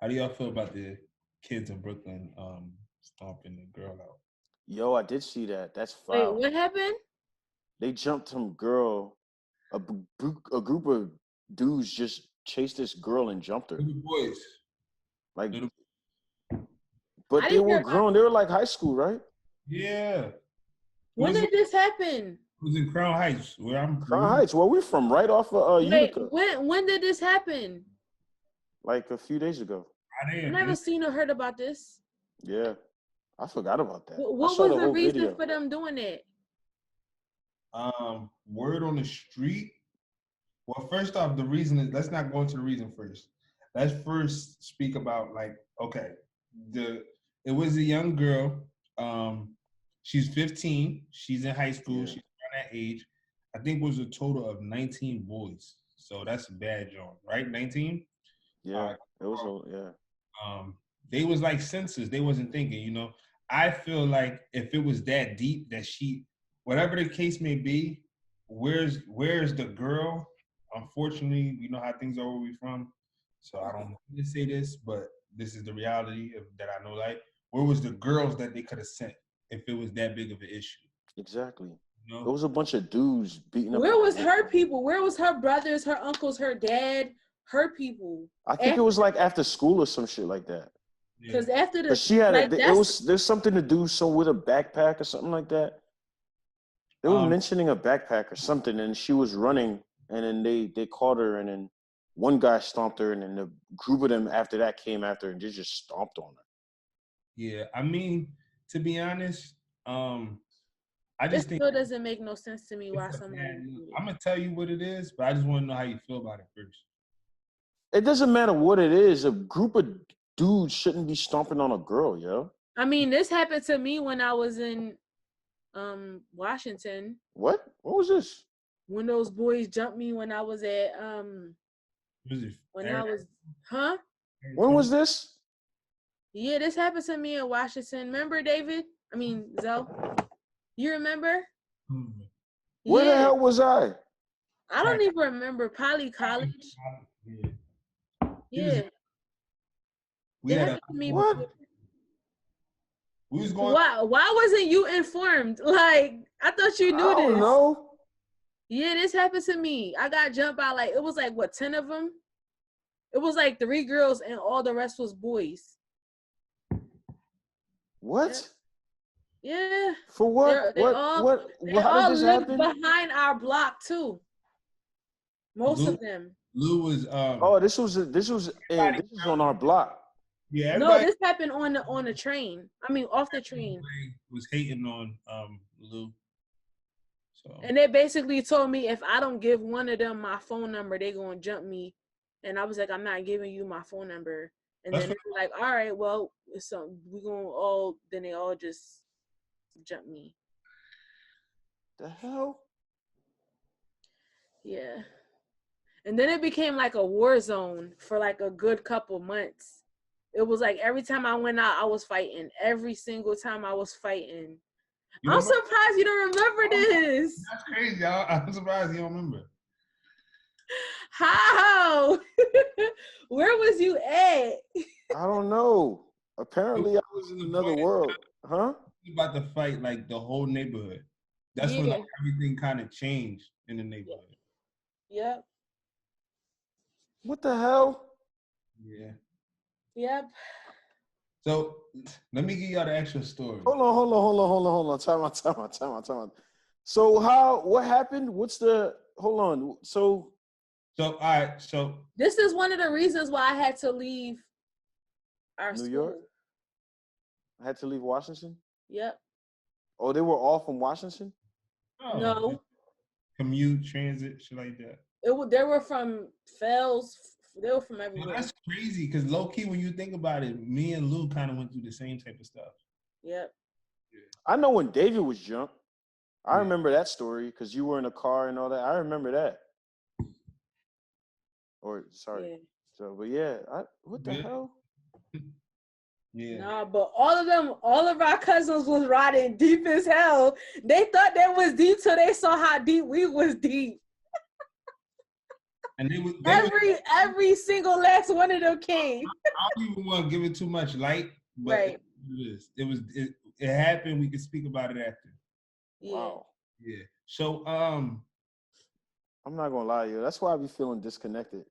How do y'all feel about the kids in Brooklyn stomping the girl out? Yo, I did see that. That's Wait, foul. what happened? They jumped some girl. A group of dudes just chased this girl and jumped her. Little boys. Like, Little, but I they didn't were hear about grown. They were like high school, right? yeah. When was did this happen? It was in Crown Heights, where I'm Crown Heights. Where we from? Right off of Wait, Utica. when did this happen? Like a few days ago. I never seen or heard about this. Yeah, I forgot about that. What was the reason for them doing it? Word on the street. Well, first off, the reason is, let's not go into the reason first. Let's first speak about, like, okay, it was a young girl. She's 15. She's in high school. Yeah. She's around that age. I think it was a total of 19 boys. So that's a bad job, right? 19? Yeah, it was. Yeah. They was like senses. They wasn't thinking, you know. I feel like if it was that deep that whatever the case may be, where's the girl? Unfortunately, you know how things are where we from. So I don't want to say this, but this is the reality that I know. Like, where was the girls that they could have sent if it was that big of an issue? Exactly. You know? There was a bunch of dudes beating up. Where was her people? Where was her brothers, her uncles, her dad, her people? I think it was like after school or some shit like that. Because after the, she had like, there's something to do with a backpack or something like that. They were mentioning a backpack or something, and she was running, and then they caught her, and then one guy stomped her, and then the group of them after that came after her and just stomped on her. Yeah, I mean, to be honest, I just think it still doesn't make no sense to me why somebody. I'm gonna tell you what it is, but I just want to know how you feel about it first. It doesn't matter what it is. A group of dudes shouldn't be stomping on a girl, yo. I mean, this happened to me when I was in Washington. What was this? When those boys jumped me when I was at huh? When was this? Yeah, this happened to me in Washington. Remember, David? I mean, Zoe? You remember? Where the hell was I? I don't even remember. Probably college. Yeah. What? We was going. Why wasn't you informed? Like, I thought you knew this. I don't know. Yeah, this happened to me. I got jumped by, like, it was like, what, 10 of them? It was like 3 girls and all the rest was boys. What? Yeah. For what? They all lived behind our block too. Most of them. Lou was. This was on our block. Yeah. No, this happened on the train. I mean, off the train. Was hating on Lou. So. And they basically told me if I don't give one of them my phone number, they're gonna jump me. And I was like, I'm not giving you my phone number. And then they were like, all right, well, so we're gonna all. Then they all just jump me. The hell? Yeah. And then it became like a war zone for like a good couple months. It was like every time I went out, I was fighting. Every single time I was fighting. I'm surprised you don't remember this. That's crazy, y'all. I'm surprised you don't remember. How? Where was you at? I don't know. Apparently, I was in another world. Huh? About to fight like the whole neighborhood. That's when like, everything kind of changed in the neighborhood. Yep. What the hell? Yeah. Yep. So let me give y'all the actual story. Hold on. Time out. So what happened? Hold on. So all right. So this is one of the reasons why I had to leave our New school. York? I had to leave Washington? Yep. Oh, they were all from Washington? Oh, no. Commute, transit, shit like that. They were from Fells. They were from everywhere. Well, that's crazy because low key, when you think about it, me and Lou kind of went through the same type of stuff. Yep. Yeah. I know when David was jumped. I remember that story because you were in a car and all that. I remember that. Yeah. So, but yeah, what the hell? Yeah. Nah, but all of our cousins was riding deep as hell. They thought they was deep till they saw how deep we was deep. And they was Every single last one of them came. I don't even want to give it too much light, but Right. it happened. We can speak about it after. Yeah. Wow. Yeah. So I'm not gonna lie to you. That's why I be feeling disconnected.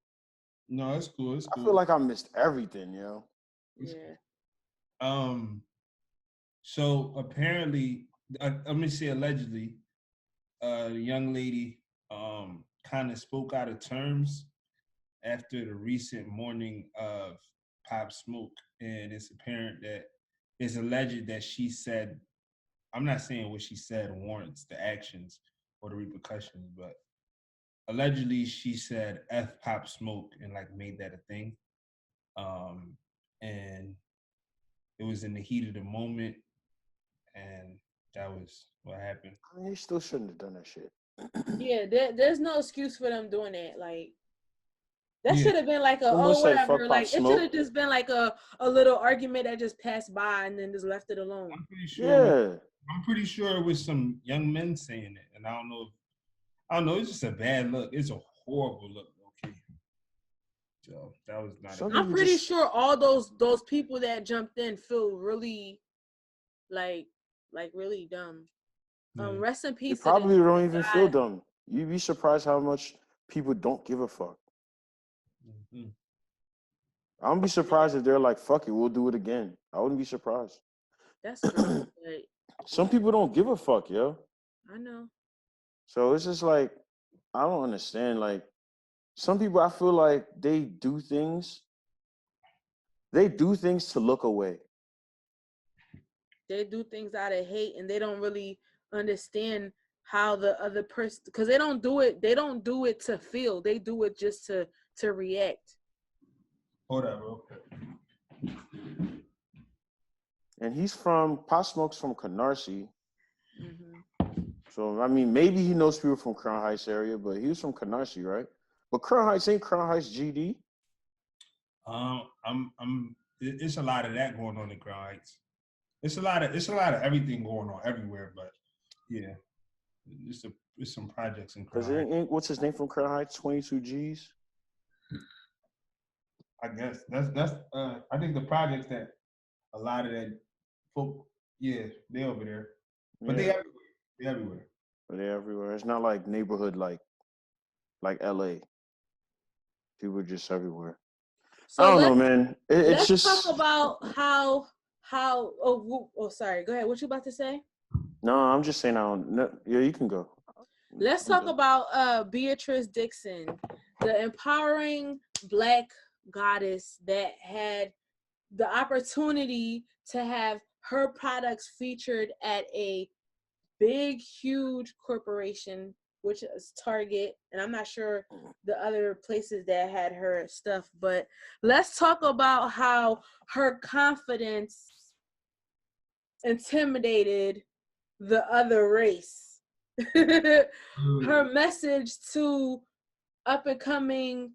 no, it's cool. It's I cool. feel like I missed everything, yo. Yeah. So apparently, I'm gonna say allegedly, the young lady kind of spoke out of terms after the recent morning of Pop Smoke, and it's apparent that it's alleged that she said, I'm not saying what she said warrants the actions or the repercussions, but allegedly she said F Pop Smoke and like made that a thing. And it was in the heat of the moment, and that was what happened. I mean, you still shouldn't have done that shit. Yeah, there's no excuse for them doing that. Like that Yeah. should have been like a Someone said, whatever. "Fuck Like Pop it should Smoke." have just been like a little argument that just passed by and then just left it alone. I'm pretty sure. Yeah. I'm pretty sure it was some young men saying it, and I don't know. It's just a bad look. It's a horrible look. Okay. So that was not. I'm pretty sure all those people that jumped in feel really like really dumb. Rest in peace. They probably don't even feel dumb. You'd be surprised how much people don't give a fuck. Mm-hmm. I wouldn't be surprised if they're like, "Fuck it, we'll do it again." I wouldn't be surprised. That's crazy. Some people don't give a fuck, yo. I know. So it's just like, I don't understand. Like, some people, I feel like they do things to look away. They do things out of hate, and they don't really understand how the other person, because they don't do it to feel. They do it just to react. Hold on, real quick. And Pop Smoke's from Canarsie. Mm-hmm. So, I mean, maybe he knows people from Crown Heights area, but he was from Canarsie, right? But Crown Heights ain't Crown Heights GD. It's a lot of that going on in Crown Heights. It's a lot of everything going on everywhere, but yeah, it's some projects in Crown Heights. What's his name from Crown Heights? 22 G's. I guess that's I think the projects that a lot of that folk, yeah, they over there, but they everywhere. They everywhere. But they're everywhere. It's not like neighborhood like LA. People are just everywhere. So I don't know, man. It's just talk about how sorry. Go ahead. What you about to say? No, I'm just saying. I don't. No, yeah, you can go. Let's talk about Beatrice Dixon, the empowering Black goddess that had the opportunity to have her products featured at a big, huge corporation, which is Target, and I'm not sure the other places that had her stuff, but let's talk about how her confidence intimidated the other race. Her message to up and coming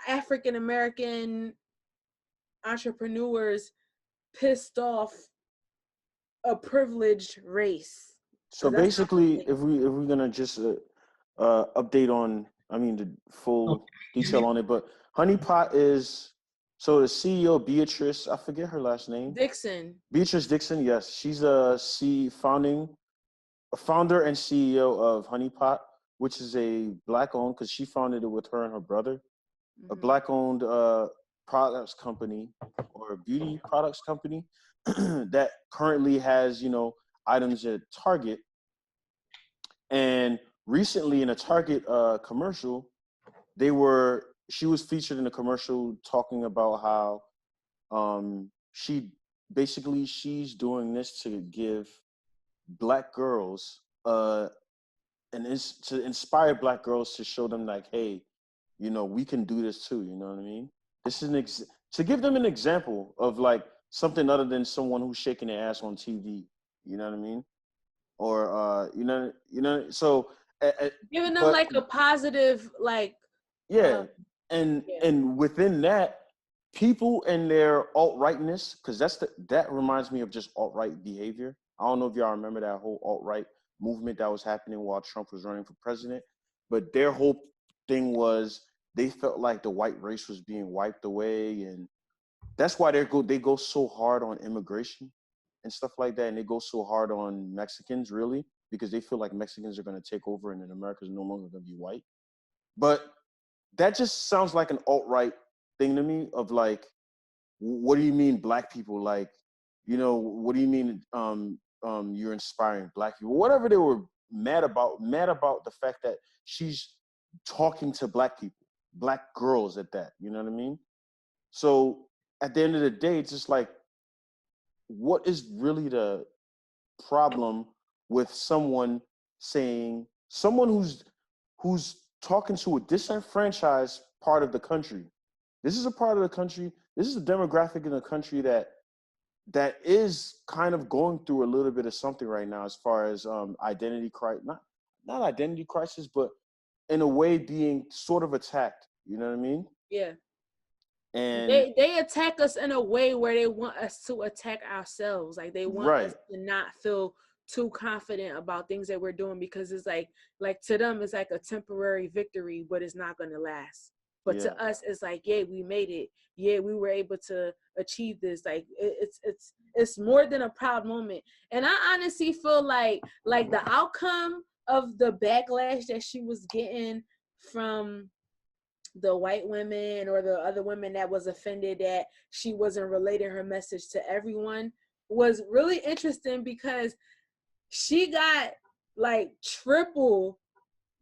African American entrepreneurs pissed off a privileged race. So basically, if we're gonna just update on, I mean, the full detail on it, but Honey Pot is, so the CEO Beatrice, I forget her last name. Dixon. Beatrice Dixon, yes, she's a founder and CEO of Honey Pot, which is a Black-owned, because she founded it with her and her brother, a Black-owned products company or a beauty products company that currently has, items at Target. And recently in a Target commercial, she was featured in a commercial talking about how she's doing this to give Black girls to inspire Black girls, to show them like, hey, we can do this too. You know what I mean? This is to give them an example of like something other than someone who's shaking their ass on TV. You know what I mean? Or so giving them like a positive, like, and within that, people and their alt-rightness, because that reminds me of just alt-right behavior. I don't know if y'all remember that whole alt-right movement that was happening while Trump was running for president, but their whole thing was they felt like the white race was being wiped away, and that's why they go so hard on immigration and stuff like that, and they go so hard on Mexicans, really, because they feel like Mexicans are going to take over and then America's no longer going to be white. But that just sounds like an alt-right thing to me of like, what do you mean black people? Like, what do you mean you're inspiring black people? Whatever they were mad about the fact that she's talking to black people, black girls at that, you know what I mean? So at the end of the day, it's just like, what is really the problem with someone who's talking to a disenfranchised part of the country? This is a part of the country, this is a demographic in the country that is kind of going through a little bit of something right now as far as identity crisis, not identity crisis, but in a way being sort of attacked. You know what I mean? Yeah. And they attack us in a way where they want us to attack ourselves. Like they want us to not feel too confident about things that we're doing, because it's like to them it's like a temporary victory, but it's not going to last. But to us, it's like, yeah, we made it. Yeah, we were able to achieve this. Like it's more than a proud moment. And I honestly feel like the outcome of the backlash that she was getting from the white women or the other women that was offended that she wasn't relating her message to everyone was really interesting, because she got like triple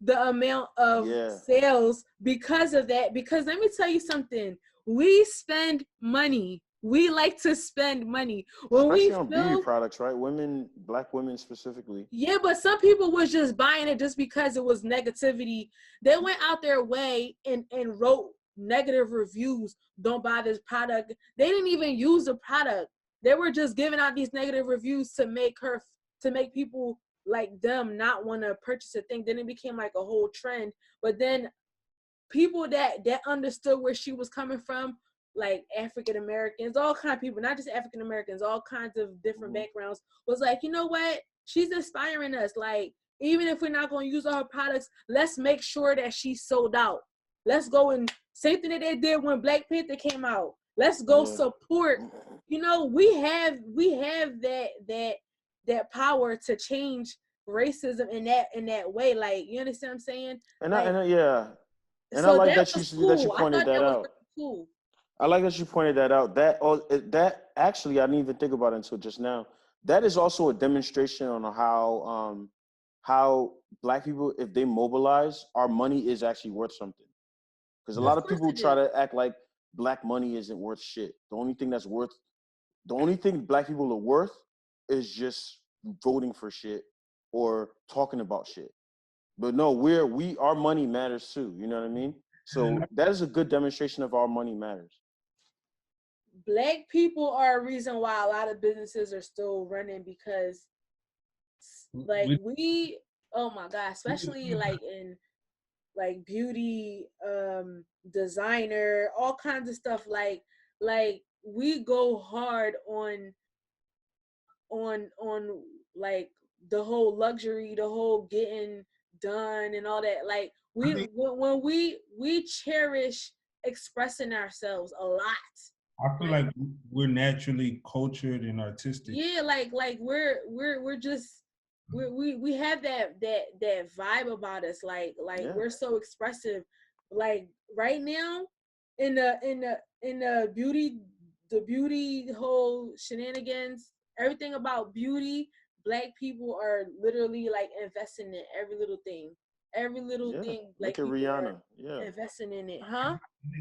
the amount of sales because of that. Because let me tell you something, we spend money. We like to spend money when especially on beauty products, right? Women, black women specifically. Yeah, but some people was just buying it just because it was negativity. They went out their way and wrote negative reviews. Don't buy this product. They didn't even use the product. They were just giving out these negative reviews to make people like them not want to purchase a thing. Then it became like a whole trend. But then people that understood where she was coming from, like African Americans, all kinds of people, not just African Americans, all kinds of different backgrounds, was like, you know what? She's inspiring us. Like, even if we're not going to use all her products, let's make sure that she's sold out. Let's go and same thing that they did when Black Panther came out. Let's go support. You know, we have that power to change racism in that way. Like, you understand what I'm saying? And like, and I like that you pointed that out. Cool. I like that you pointed that out. That actually I didn't even think about it until just now. That is also a demonstration on how black people, if they mobilize, our money is actually worth something. Because a lot of people try to act like black money isn't worth shit. The only thing black people are worth is just voting for shit or talking about shit. But no, our money matters too. You know what I mean? So that is a good demonstration of our money matters. Black people are a reason why a lot of businesses are still running, because like oh my God, especially like in like beauty, designer, all kinds of stuff, like we go hard on like the whole luxury, the whole getting done and all that. Like when we cherish expressing ourselves a lot. I feel like we're naturally cultured and artistic. Yeah, like we're just we have that vibe about us. Like we're so expressive. Like right now in the beauty whole shenanigans, everything about beauty, Black people are literally like investing in every little thing. Every little thing, like look at Rihanna. Investing in it, huh?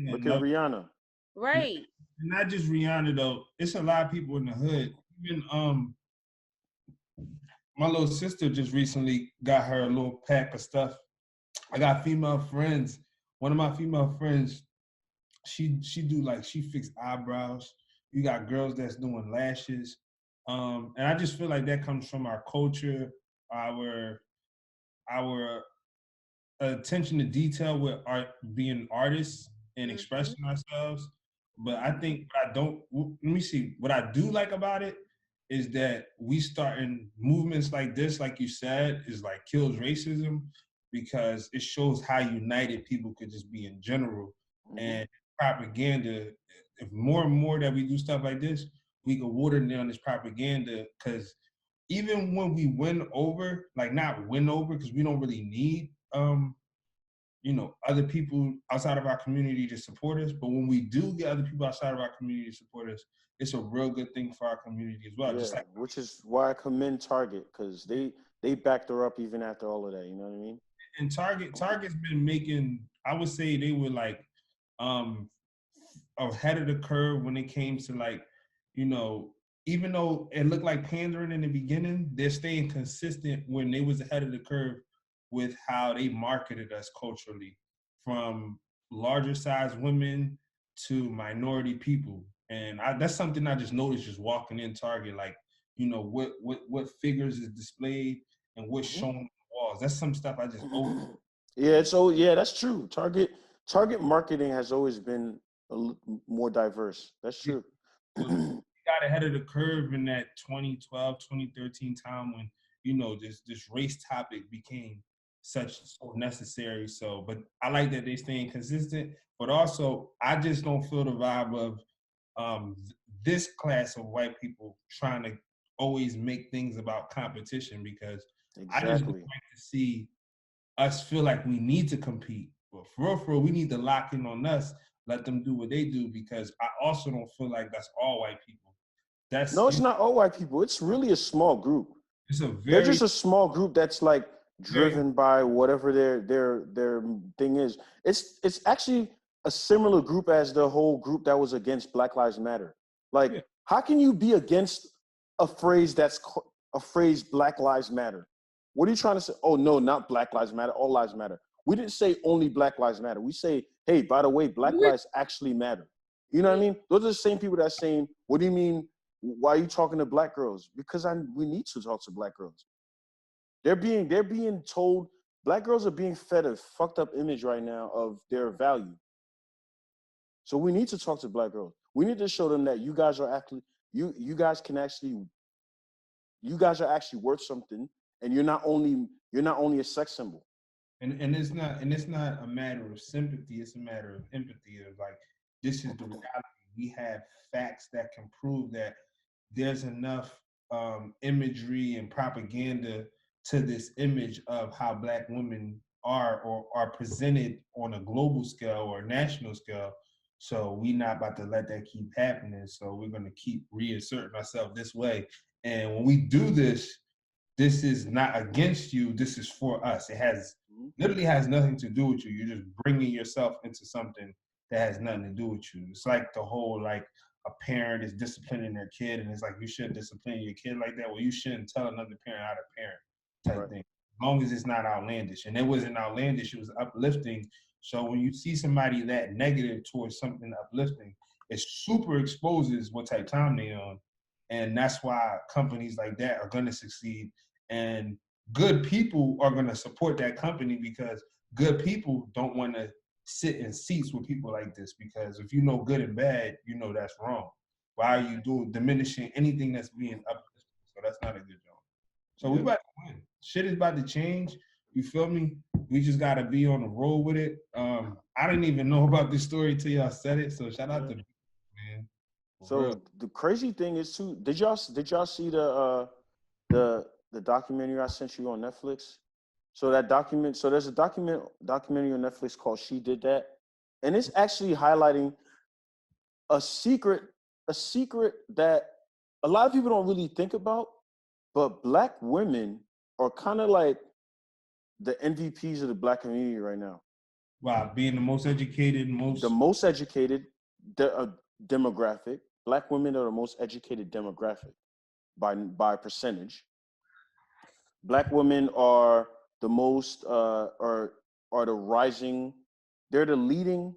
Look at Rihanna. Right. Not just Rihanna though. It's a lot of people in the hood. Even my little sister just recently got her a little pack of stuff. I got female friends. One of my female friends, she do like, she fix eyebrows. You got girls that's doing lashes. And I just feel like that comes from our culture, our attention to detail with art, being artists and expressing ourselves. But I think what I do like about it is that we starting movements like this, like you said, is like kills racism. because it shows how united people could just be in general. And propaganda, if more and more that we do stuff like this, we can water down this propaganda, because even when we win over, like not win over, because we don't really need other people outside of our community to support us. But when we do get other people outside of our community to support us, it's a real good thing for our community as well. Yeah, Just like, which is why I commend Target, because they backed her up even after all of that. You know what I mean? and Target's been making, I would say they were like ahead of the curve when it came to like, even though it looked like pandering in the beginning, they're staying consistent when they was ahead of the curve with how they marketed us culturally, from larger size women to minority people. And that's something I just noticed just walking in Target, like, what figures is displayed and what's shown on the walls. That's some stuff I just Yeah, that's true. Target marketing has always been more diverse. That's true. got ahead of the curve in that 2012, 2013 time when, this race topic became so necessary. So, but I like that they staying consistent, but also I just don't feel the vibe of this class of white people trying to always make things about competition, because I just don't like to see us feel like we need to compete. But for real, we need to lock in on us, let them do what they do, because I also don't feel like that's all white people. No, it's not all white people. It's really a small group. They're just a small group that's like driven by whatever their thing is. It's actually a similar group as the whole group that was against Black Lives Matter. Like, how can you be against a phrase Black Lives Matter? What are you trying to say? Oh no, not Black Lives Matter. All lives matter. We didn't say only Black Lives Matter. We say, hey, by the way, Black lives actually matter. You know what I mean? Those are the same people that's saying, what do you mean? Why are you talking to black girls? Because we need to talk to black girls. They're being told, black girls are being fed a fucked up image right now of their value. So we need to talk to black girls. We need to show them that you guys are actually, you guys are actually worth something, and you're not only a sex symbol. And it's not a matter of sympathy, it's a matter of empathy. Of like, this is the reality. We have facts that can prove that there's enough imagery and propaganda to this image of how Black women are or are presented on a global scale or national scale. So we're not about to let that keep happening. So we're going to keep reasserting ourselves this way. And when we do this, this is not against you. This is for us. It literally has nothing to do with you. You're just bringing yourself into something that has nothing to do with you. It's like the whole, like, a parent is disciplining their kid, and it's like, you shouldn't discipline your kid like that. Well, you shouldn't tell another parent how to parent, type thing. As long as it's not outlandish. And it wasn't outlandish, it was uplifting. So when you see somebody that negative towards something uplifting, it super exposes what type of time they're on. And that's why companies like that are gonna succeed. And good people are gonna support that company, because good people don't wanna sit in seats with people like this, because if you know good and bad, you know that's wrong. Why are you diminishing anything that's being uplifted? So that's not a good job. So we about to win. Shit is about to change. You feel me? We just gotta be on the road with it. I didn't even know about this story till y'all said it. So shout out to man. So the crazy thing is too, did y'all see the documentary I sent you on Netflix? So there's a documentary on Netflix called She Did That. And it's actually highlighting a secret that a lot of people don't really think about, but Black women are kind of like the MVPs of the Black community right now. Wow, being the most educated, demographic. Black women are the most educated demographic by percentage. Black women are the most are the rising. They're leading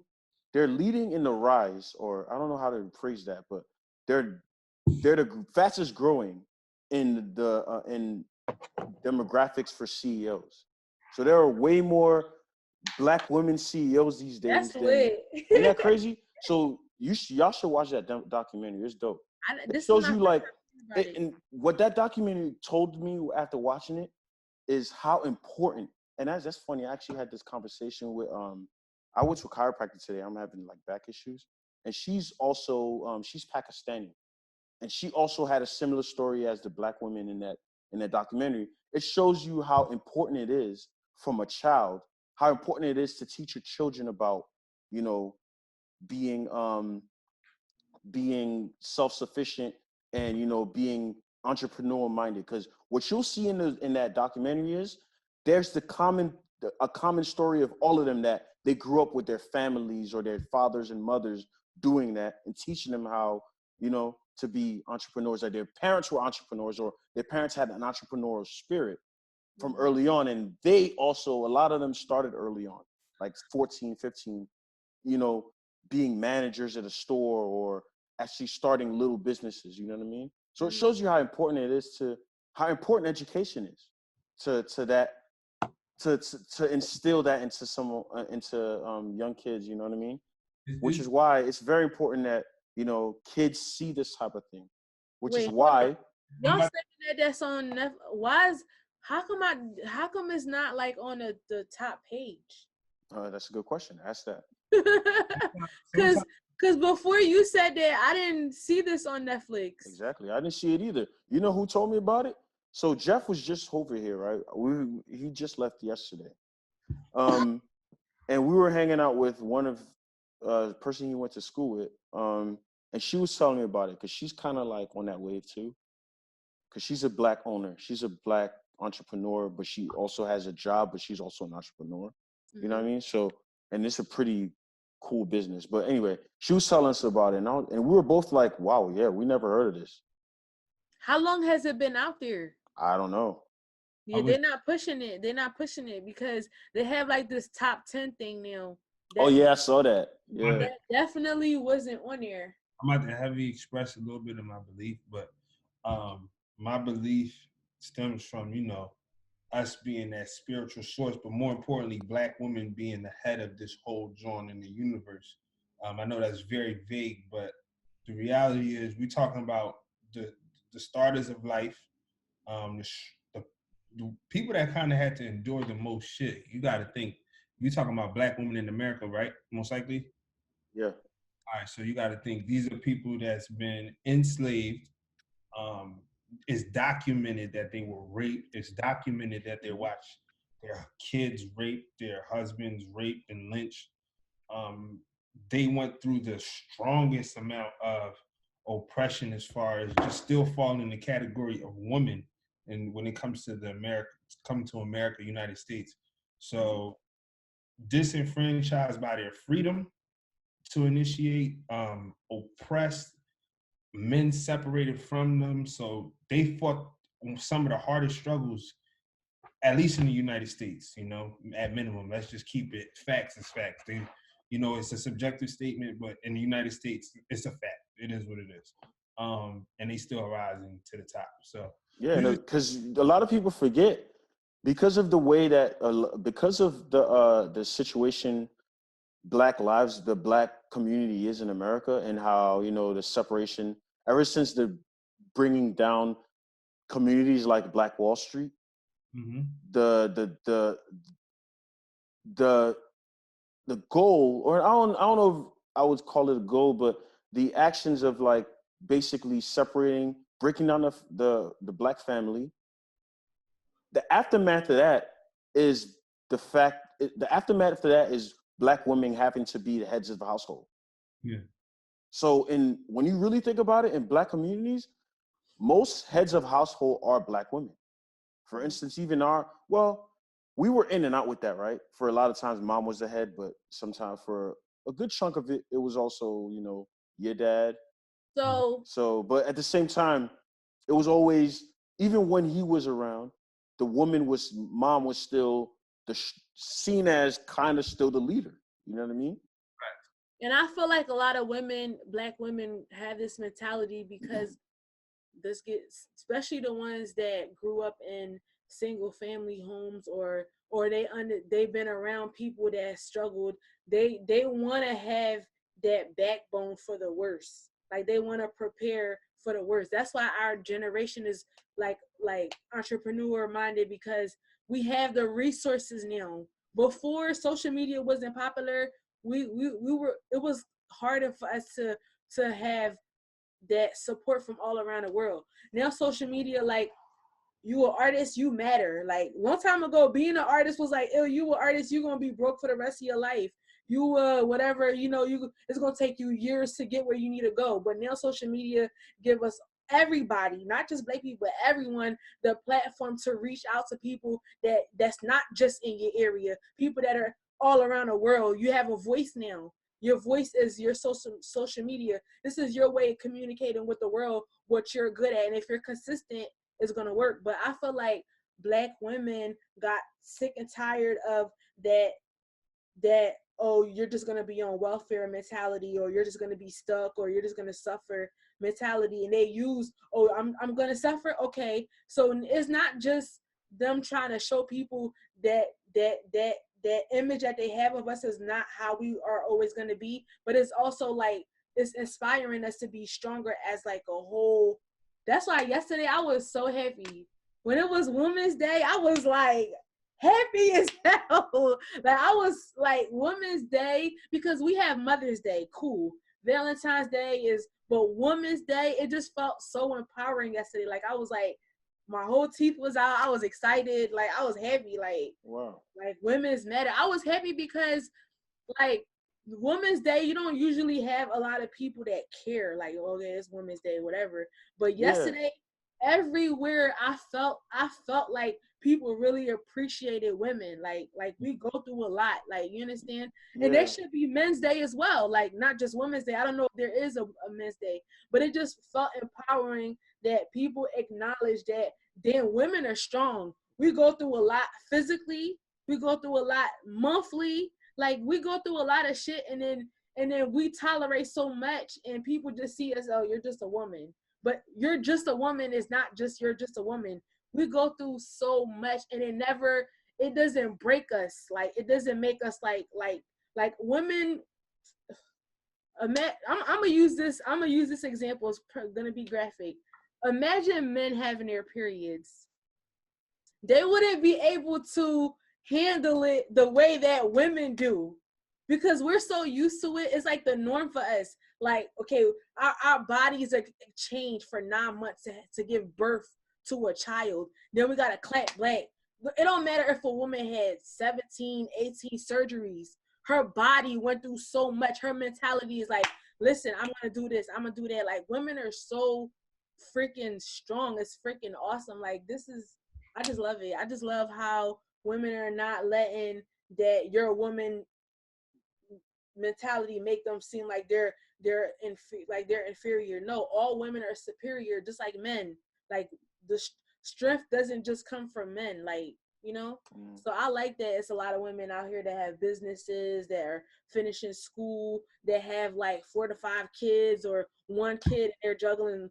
in the rise, or I don't know how to phrase that, but they're the fastest growing in the in demographics for CEOs. So there are way more Black women CEOs these days. That's lit. Isn't that crazy? So y'all should watch that documentary. It's dope. It shows you like, and what that documentary told me after watching it is how important and that's funny. I actually had this conversation with I went to a chiropractor today. I'm having like back issues, and she's also she's Pakistani, and she also had a similar story as the black women in that documentary. It shows you how important it is from a child, how important it is to teach your children about, you know, being being self-sufficient and, you know, being entrepreneur minded. Because what you'll see in that documentary is there's a common story of all of them, that they grew up with their families or their fathers and mothers doing that and teaching them how, you know, to be entrepreneurs, that their parents were entrepreneurs or their parents had an entrepreneurial spirit from early on. And they also, a lot of them started early on, like 14, 15, you know, being managers at a store or actually starting little businesses, you know what I mean? So it shows you how important it is how important education is to that, to instill that into young kids, you know what I mean? Which is why it's very important that, you know, kids see this type of thing, which is why y'all saying that's on Netflix. How come it's not like on the top page? that's a good question. Ask that. Because before you said that, I didn't see this on Netflix. Exactly. I didn't see it either. You know who told me about it? So Jeff was just over here, right? He just left yesterday. And we were hanging out with one of the person he went to school with. And she was telling me about it because she's kind of like on that wave too. Because she's a black owner. She's a black entrepreneur, but she also has a job, but she's also an entrepreneur. You know what I mean? So, and it's a pretty cool business. But anyway, she was telling us about it, and we were both like, wow, yeah, we never heard of this. How long has it been out there? I don't know. Yeah, they're not pushing it. They're not pushing it because they have like this top 10 thing now. Oh yeah, I saw that. Yeah, that definitely wasn't on there. I'm about to heavily express a little bit of my belief, but my belief stems from, you know, us being that spiritual source, but more importantly, black women being the head of this whole joint in the universe. I know that's very vague, but the reality is we're talking about the starters of life, the people that kind of had to endure the most shit. You got to think, you're talking about black women in America, right? Most likely? Yeah. All right, so you got to think these are people that's been enslaved. It's documented that they were raped. It's documented that they watched their kids raped, their husbands raped and lynched. They went through the strongest amount of oppression as far as just still falling in the category of women. And when it comes to America, United States. So disenfranchised by their freedom to initiate, oppressed, men separated from them. So they fought some of the hardest struggles, at least in the United States, you know, at minimum. Let's just keep it facts as facts. They, you know, it's a subjective statement, but in the United States, it's a fact. It is what it is. And they still rising to the top. So yeah, because a lot of people forget, because of the way that because of the situation the black community is in America, and how, you know, the separation ever since the bringing down communities like Black Wall Street, the goal, or I don't know if I would call it a goal, but the actions of like basically separating, breaking down the black family. The aftermath of that is black women having to be the heads of the household. Yeah. So when you really think about it, in black communities, most heads of household are black women. For instance, even we were in and out with that, right? For a lot of times, mom was the head, but sometimes for a good chunk of it, it was also, you know, your dad. So, but at the same time, it was always, even when he was around, mom was still seen as kind of still the leader. You know what I mean? Right. And I feel like a lot of black women have this mentality because especially the ones that grew up in single family homes or they've been around people that struggled. They want to have that backbone for the worst. Like they want to prepare for the worst. That's why our generation is like entrepreneur minded, because We have the resources now. Before social media wasn't popular, we were, it was harder for us to have that support from all around the world. Now social media, like, you an artist, you matter. Like, long time ago, being an artist was like, oh, you an artist, you gonna be broke for the rest of your life. You whatever, you know, it's gonna take you years to get where you need to go. But now social media give us, everybody, not just Black people, but everyone, the platform to reach out to people that's not just in your area, people that are all around the world. You have a voice now. Your voice is your social media. This is your way of communicating with the world what you're good at, and if you're consistent, it's gonna work. But I feel like Black women got sick and tired of that oh, you're just gonna be on welfare mentality, or you're just gonna be stuck, or you're just gonna suffer mentality. And they use, oh, I'm gonna suffer. Okay, so it's not just them trying to show people that image that they have of us is not how we are always gonna be, but it's also like it's inspiring us to be stronger as like a whole. That's why yesterday I was so happy. When it was Women's Day, I was like happy as hell. Like, I was like, Women's Day, because we have Mother's Day, cool. Valentine's Day is, but Women's Day, it just felt so empowering yesterday. Like, I was like, my whole teeth was out. I was excited. Like, I was happy. Like, wow. Like, women's matter. I was happy because, like, Women's Day, you don't usually have a lot of people that care. Like, oh, yeah, it's Women's Day, whatever. But yesterday, everywhere I felt like people really appreciated women. Like we go through a lot. Like, you understand? And there should be Men's Day as well. Like, not just Women's Day. I don't know if there is a Men's Day, but it just felt empowering that people acknowledge that damn, women are strong. We go through a lot physically. We go through a lot monthly. Like, we go through a lot of shit, and then we tolerate so much, and people just see us, oh, you're just a woman. But you're just a woman is not just you're just a woman. We go through so much, and it doesn't break us. Like, it doesn't make us like women. I'm gonna use this example. It's gonna be graphic. Imagine men having their periods. They wouldn't be able to handle it the way that women do, because we're so used to it. It's like the norm for us. Like, okay, our bodies are changed for 9 months to give birth to a child. Then we gotta clap back. It don't matter if a woman had 17, 18 surgeries. Her body went through so much. Her mentality is like, listen, I'm gonna do this, I'm gonna do that. Like, women are so freaking strong. It's freaking awesome. Like, I just love it. I just love how women are not letting that you're a woman mentality make them seem like they're inferior. No, all women are superior, just like men. Like, the strength doesn't just come from men. Like, you know. So I like that it's a lot of women out here that have businesses, that are finishing school, that have like 4 to 5 kids, or 1 kid, and they're juggling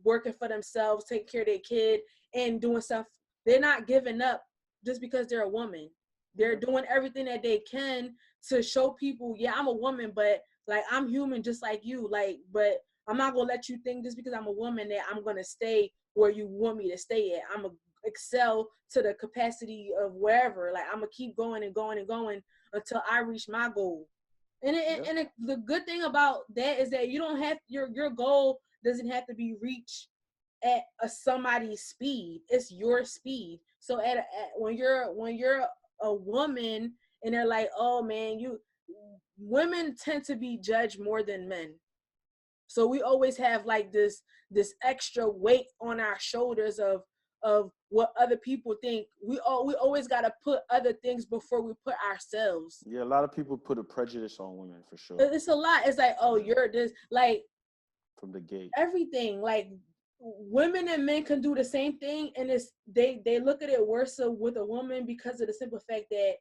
working for themselves, taking care of their kid, and doing stuff. They're not giving up just because they're a woman. They're doing everything that they can to show people, yeah, I'm a woman, but like, I'm human just like you. Like, but I'm not gonna let you think just because I'm a woman that I'm gonna stay where you want me to stay at. I'm gonna excel to the capacity of wherever. Like, I'm gonna keep going and going and going until I reach my goal. And the good thing about that is that you don't have your goal doesn't have to be reached at somebody's speed. It's your speed. So when you're a woman, and they're like, oh man, women tend to be judged more than men. So we always have like this extra weight on our shoulders of what other people think. We always got to put other things before we put ourselves. Yeah, a lot of people put a prejudice on women, for sure. It's a lot. It's like, oh, you're this, like, from the gate. Everything. Like, women and men can do the same thing, and they look at it worse with a woman because of the simple fact that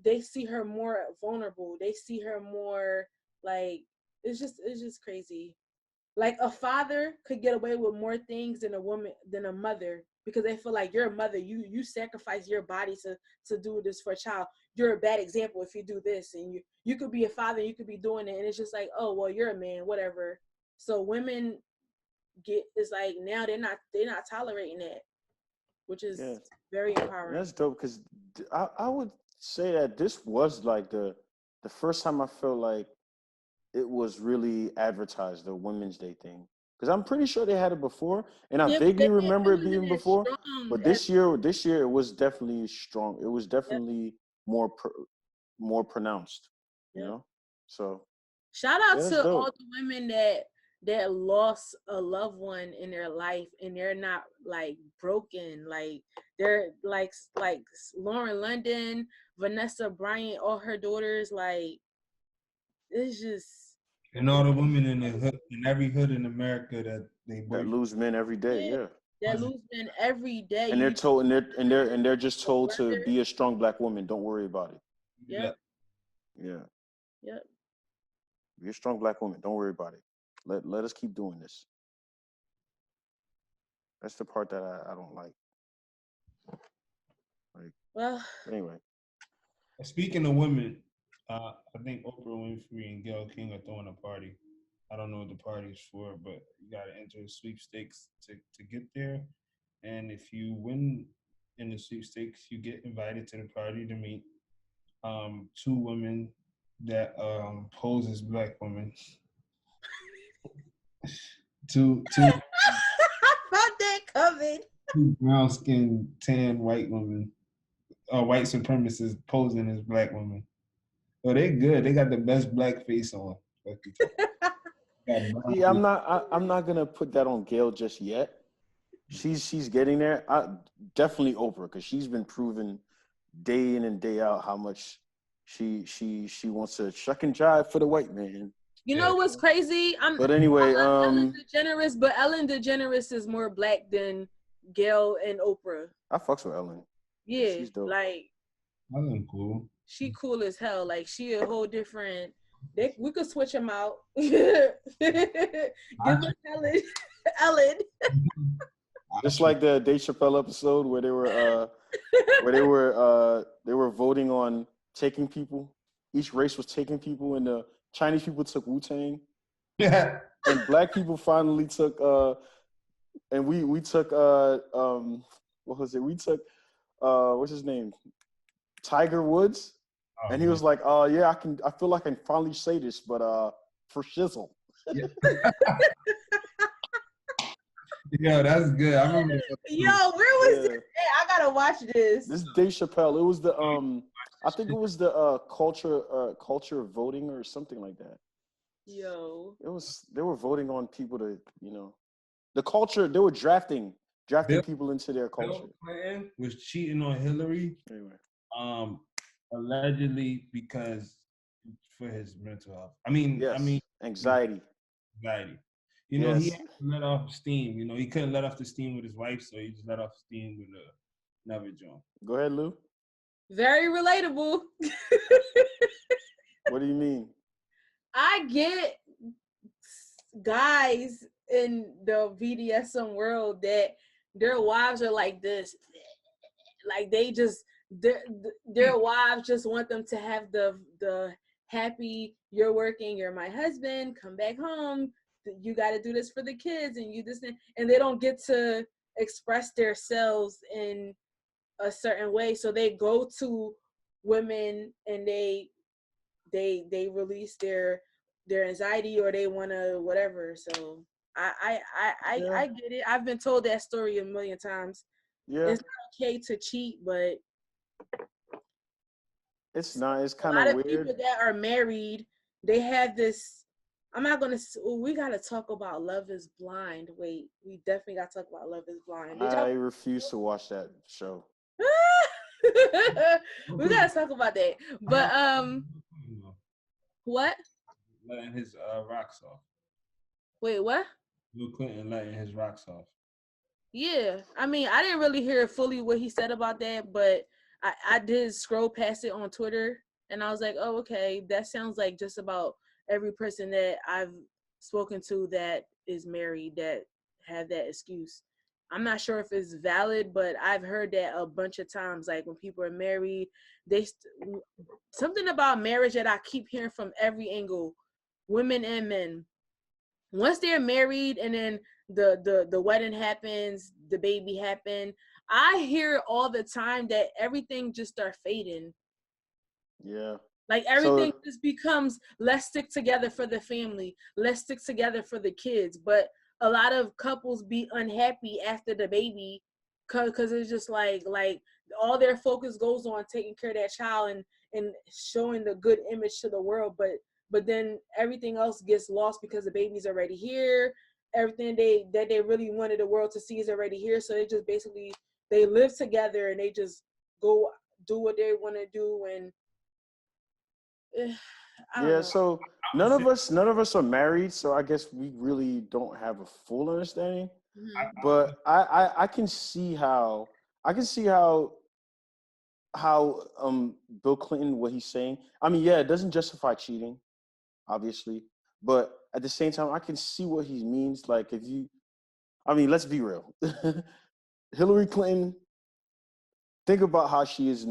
they see her more vulnerable. They see her more like, it's just crazy. Like, a father could get away with more things than a mother, because they feel like, you're a mother, you sacrifice your body to do this for a child. You're a bad example if you do this. And you could be a father, you could be doing it, and it's just like, oh well, you're a man, whatever. So women it's like, now they're not tolerating that. which is very empowering. And that's dope because I would say that this was like the first time I felt like it was really advertised, the Women's Day thing. Because I'm pretty sure they had it before, and I vaguely remember it being before. But this year it was definitely strong. It was definitely more pronounced, you know. So shout out to all the women that lost a loved one in their life, and they're not like broken. Like they're like Lauren London, Vanessa Bryant, all her daughters. Like it's just. And all the women in the hood, in every hood in America that lose men every day, That lose men every day. And they're told, and they're just told to be a strong Black woman. Don't worry about it. Yep. Yeah. Yep. Be a strong Black woman. Don't worry about it. Let us keep doing this. That's the part that I don't like. Well. Anyway. Speaking of women, I think Oprah Winfrey and Gayle King are throwing a party. I don't know what the party is for, but you got to enter a sweepstakes to get there. And if you win in the sweepstakes, you get invited to the party to meet two women that pose as Black women. two I found that coming. Two brown-skinned, tan white women, white supremacists posing as Black women. Oh, they good. They got the best black face on. See, I'm not gonna put that on Gayle just yet. She's getting there. Definitely Oprah, because she's been proven day in and day out how much she wants to shuck and jive for the white man. You know what's crazy? But anyway, Ellen DeGeneres, but Ellen DeGeneres is more Black than Gayle and Oprah. I fucks with Ellen. Yeah, she's dope. Like Ellen cool. She cool as hell. Like she a whole different. We could switch them out. Give us Ellen. Just like the Dave Chappelle episode where they were voting on taking people. Each race was taking people, and the Chinese people took Wu-Tang. Yeah. And Black people finally took and we took what was it? We took what's his name? Tiger Woods. Oh, and he was like, yeah, I feel like I can finally say this, but for shizzle. Yeah. Yo, that's good. I remember. Yo, where was this? Hey, I gotta watch this. This is Dave Chappelle. It was the I think it was the culture voting or something like that. Yo. They were voting on people to, the culture. They were drafting people into their culture. Bill Clinton was cheating on Hillary. Anyway. Allegedly because for his mental health. I mean, anxiety. You know, he had to let off steam. You know, he couldn't let off the steam with his wife, so he just let off steam with another joint. Go ahead, Lou. Very relatable. What do you mean? I get guys in the BDSM world that their wives are like this. Like they just their wives just want them to have the happy, you're working, you're my husband, come back home, you got to do this for the kids, and you this, and they don't get to express themselves in a certain way, so they go to women and they release their anxiety, or they want to whatever. So I get it. I've been told that story a million times. Yeah, it's not okay to cheat, but it's not. It's kind of weird. A lot of people that are married, they have this. I'm not gonna. We gotta talk about Love Is Blind. Wait, we definitely gotta talk about Love Is Blind. I refuse to watch that show. We gotta talk about that. But what? Letting his rocks off. Wait, what? Bill Clinton letting his rocks off. Yeah, I mean, I didn't really hear fully what he said about that, but I did scroll past it on Twitter, and I was like, oh, okay, that sounds like just about every person that I've spoken to that is married that have that excuse. I'm not sure if it's valid, but I've heard that a bunch of times. Like when people are married, something about marriage that I keep hearing from every angle, women and men. Once they're married and then the wedding happens, the baby happened, I hear all the time that everything just start fading. Yeah. Like everything just becomes, let's stick together for the family. Let's stick together for the kids. But a lot of couples be unhappy after the baby because it's just like all their focus goes on taking care of that child and showing the good image to the world. But then everything else gets lost because the baby's already here. Everything that they really wanted the world to see is already here. So they just basically, they live together and they just go do what they want to do. And I don't know. So none of us are married, so I guess we really don't have a full understanding. Mm-hmm. But I can see how Bill Clinton, what he's saying. I mean, yeah, it doesn't justify cheating, obviously, but at the same time, I can see what he means. Like, let's be real. Hillary Clinton, think about how she is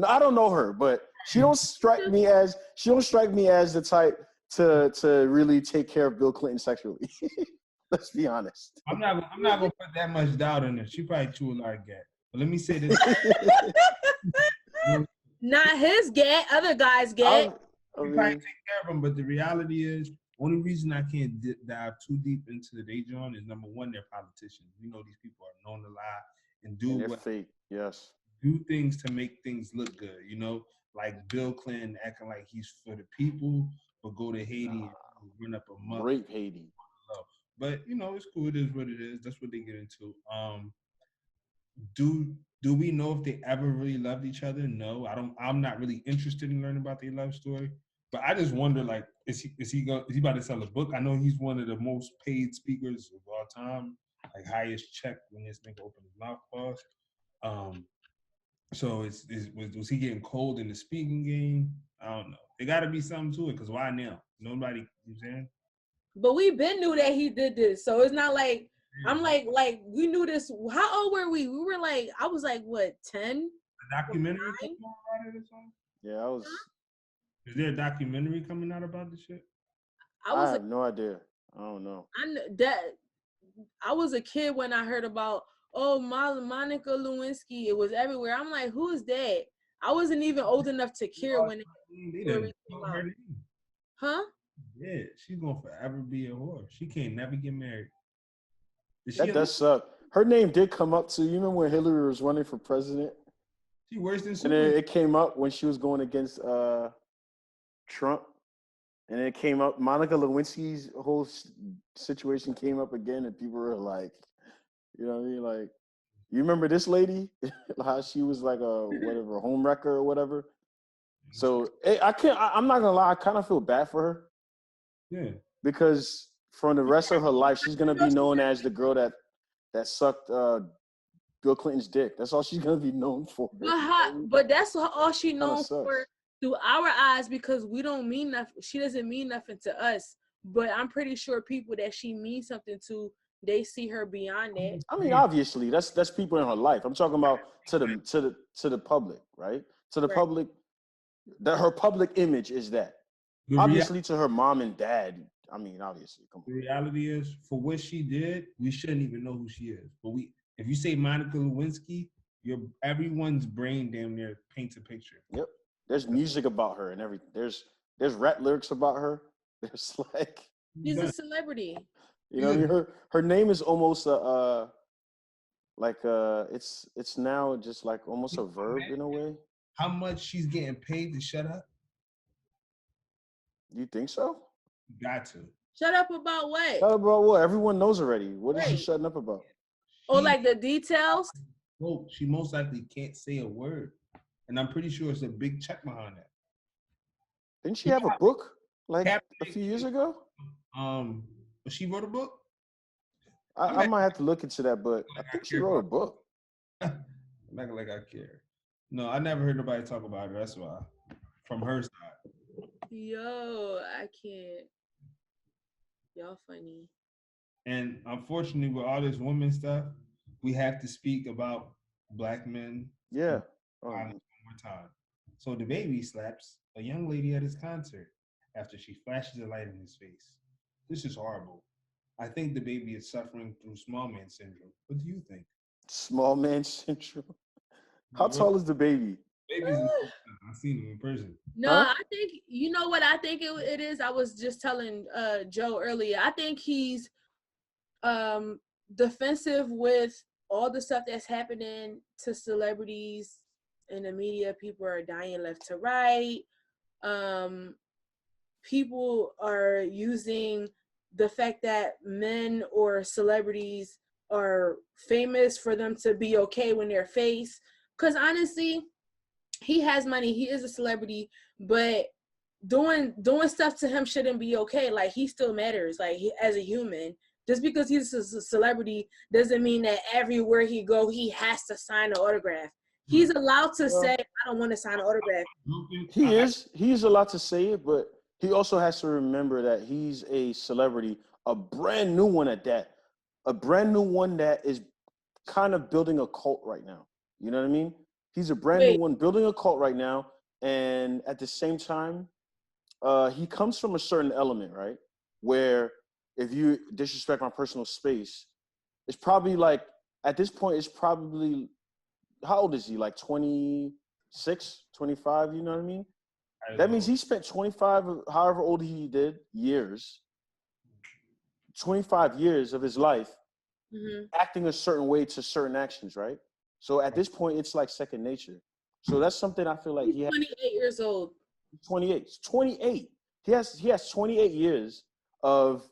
I don't know her, but she don't strike me as the type to really take care of Bill Clinton sexually. Let's be honest. I'm not gonna put that much doubt in her. She probably chew a lot of gat. But let me say this. Not his gat, other guys' gat. You probably take care of them, but the reality is, only reason I can't dive too deep into the John is, number one, they're politicians. We know these people are known to lie and do fake. Yes. Do things to make things look good. You know, like Bill Clinton acting like he's for the people, but go to Haiti and run up a month. Rape Haiti. But you know, it's cool. It is what it is. That's what they get into. Do we know if they ever really loved each other? No, I don't. I'm not really interested in learning about their love story. But I just wonder, like, is he about to sell a book? I know he's one of the most paid speakers of all time, like highest check when this nigga opened his mouth cost. So was he getting cold in the speaking game? I don't know. There got to be something to it, because why now? Nobody, you know what I'm saying? But we been knew that he did this, so it's not like I'm like we knew this. How old were we? We were like, I was like, what, 10? A documentary coming out about it or something? Yeah, I was. Is there a documentary coming out about this shit? I have no idea. I don't know. I was a kid when I heard about Monica Lewinsky. It was everywhere. I'm like, who is that? I wasn't even old enough to care when it came out. Huh? Yeah, she's gonna forever be a whore. She can't never get married. That does suck. Her name did come up too. You remember when Hillary was running for president? She worse than Superman. And it came up when she was going against Trump. And it came up, Monica Lewinsky's whole situation came up again, and people were like, you know what I mean? Like, you remember this lady? How she was like a home wrecker or whatever. So I'm not gonna lie, I kind of feel bad for her. Yeah. Because for the rest of her life, she's gonna be known as the girl that sucked Bill Clinton's dick. That's all she's gonna be known for. But that's all she known for through our eyes, because we don't mean nothing. She doesn't mean nothing to us. But I'm pretty sure people that she means something to, they see her beyond that. I mean, obviously, that's people in her life. I'm talking about to the public, right? To the public, that her public image is that. Obviously, to her mom and dad. I mean, obviously. Come on. The reality is, for what she did, we shouldn't even know who she is. But if you say Monica Lewinsky, everyone's brain damn near paints a picture. Yep. There's music about her and everything. There's rap lyrics about her. There's like. She's a celebrity. You know what I mean? Her name is almost it's now just like almost a verb in a way. How much she's getting paid to shut up? You think so? You got to. Shut up about what? Shut up about what? Everyone knows already. What is she shutting up about? Like the details? Well, she most likely can't say a word. And I'm pretty sure it's a big check behind that. Didn't she have a book like a few years ago? She wrote a book? I might have to look into that, but I think she wrote a book. I'm not like I care. No, I never heard nobody talk about her. That's why. From her side. Yo, I can't. Y'all funny. And unfortunately, with all this woman stuff, we have to speak about black men. Yeah. One more time. So DaBaby slaps a young lady at his concert after she flashes a light in his face. This is horrible. I think DaBaby is suffering through small man syndrome. What do you think? Small man syndrome. How tall is DaBaby? Baby's I've seen him in person. No, Huh? I think you know what I think it is. I was just telling Joe earlier. I think he's defensive with all the stuff that's happening to celebrities in the media. People are dying left to right. People are using the fact that men or celebrities are famous for them to be okay when they're face. Because honestly, he has money. He is a celebrity, but doing stuff to him shouldn't be okay. Like, he still matters. Like, as a human, just because he's a celebrity doesn't mean that everywhere he go he has to sign an autograph. He's allowed to say, "I don't want to sign an autograph." He's allowed to say it, but he also has to remember that he's a celebrity, a brand new one at that, a brand new one that is kind of building a cult right now. You know what I mean? He's a brand new one building a cult right now, and at the same time, he comes from a certain element, right? Where if you disrespect my personal space, it's probably like, at this point, it's probably, how old is he? Like 26, 25, you know what I mean? That means he spent 25, however old he did, 25 years of his life acting a certain way to certain actions, right? So at this point, it's like second nature. So that's something I feel like he's 28 years old. 28. 28. He has 28 years of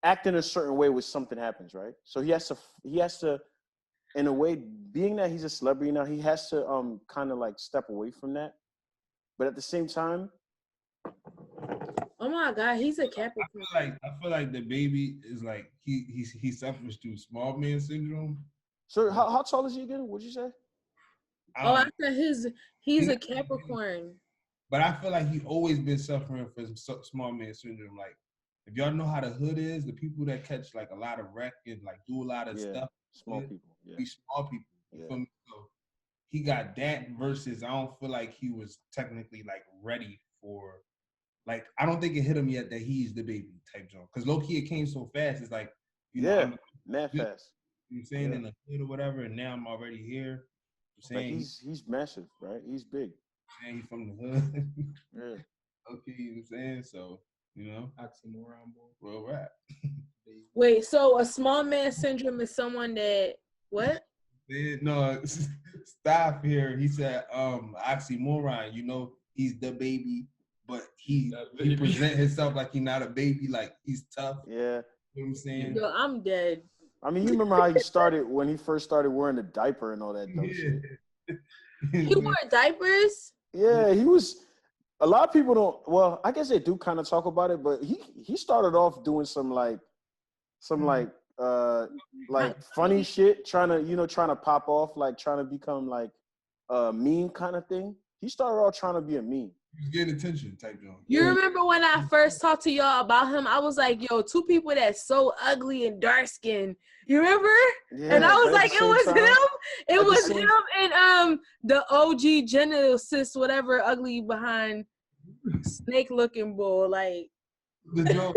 acting a certain way when something happens, right? So he has to, in a way, being that he's a celebrity now, he has to kind of like step away from that. But at the same time, oh my God, he's a Capricorn. I feel like DaBaby is like he suffers through small man syndrome. So how tall is he again? What'd you say? I said he's a Capricorn. But I feel like he always been suffering from small man syndrome. Like, if y'all know how the hood is, the people that catch like a lot of wreck and like do a lot of stuff, small people. Yeah, be small people. You feel me? So he got that versus I don't feel like he was technically like ready for, like, I don't think it hit him yet that he's DaBaby type joint. Because low key it came so fast. It's like, you know, I'm mad fast. You know what I'm saying, in the hood or whatever, and now I'm already here. I'm saying like he's massive, right? He's big. And he's from the hood. Yeah. Okay, you know what I'm saying? So, you know, oxymoron, boy. Real rap. Wait, so a small man syndrome is someone that what? No, stop here. He said oxymoron, you know, he's DaBaby, but he present himself like he's not a baby, like he's tough. Yeah. You know what I'm saying? Yo, I'm dead. I mean, you remember how he started when he first started wearing the diaper and all that dumb shit. He wore diapers? Yeah, he was. A lot of people don't. Well, I guess they do kind of talk about it, but he started off doing some funny shit, trying to pop off, like trying to become like a meme kind of thing. He started off trying to be a meme. He was getting attention type joint. You remember when I first talked to y'all about him? I was like, yo, two people that's so ugly and dark skinned. You remember? Yeah, and I was like, it was time, him. It was him and the OG Genesis, whatever, ugly behind snake looking bull. Like, the joke.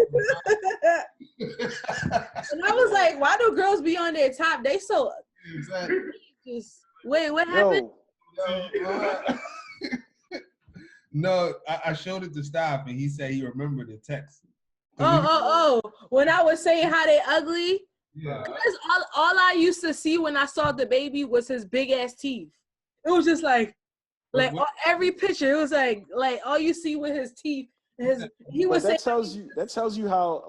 And I was like, why do girls be on their top? They so exactly. Just wait, what happened? No, I showed it to Stop, and he said he remembered the text. When I was saying how they ugly, yeah. Because all I used to see when I saw DaBaby was his big ass teeth. It was just like every picture, it was like all you see with his teeth. He was. That tells you how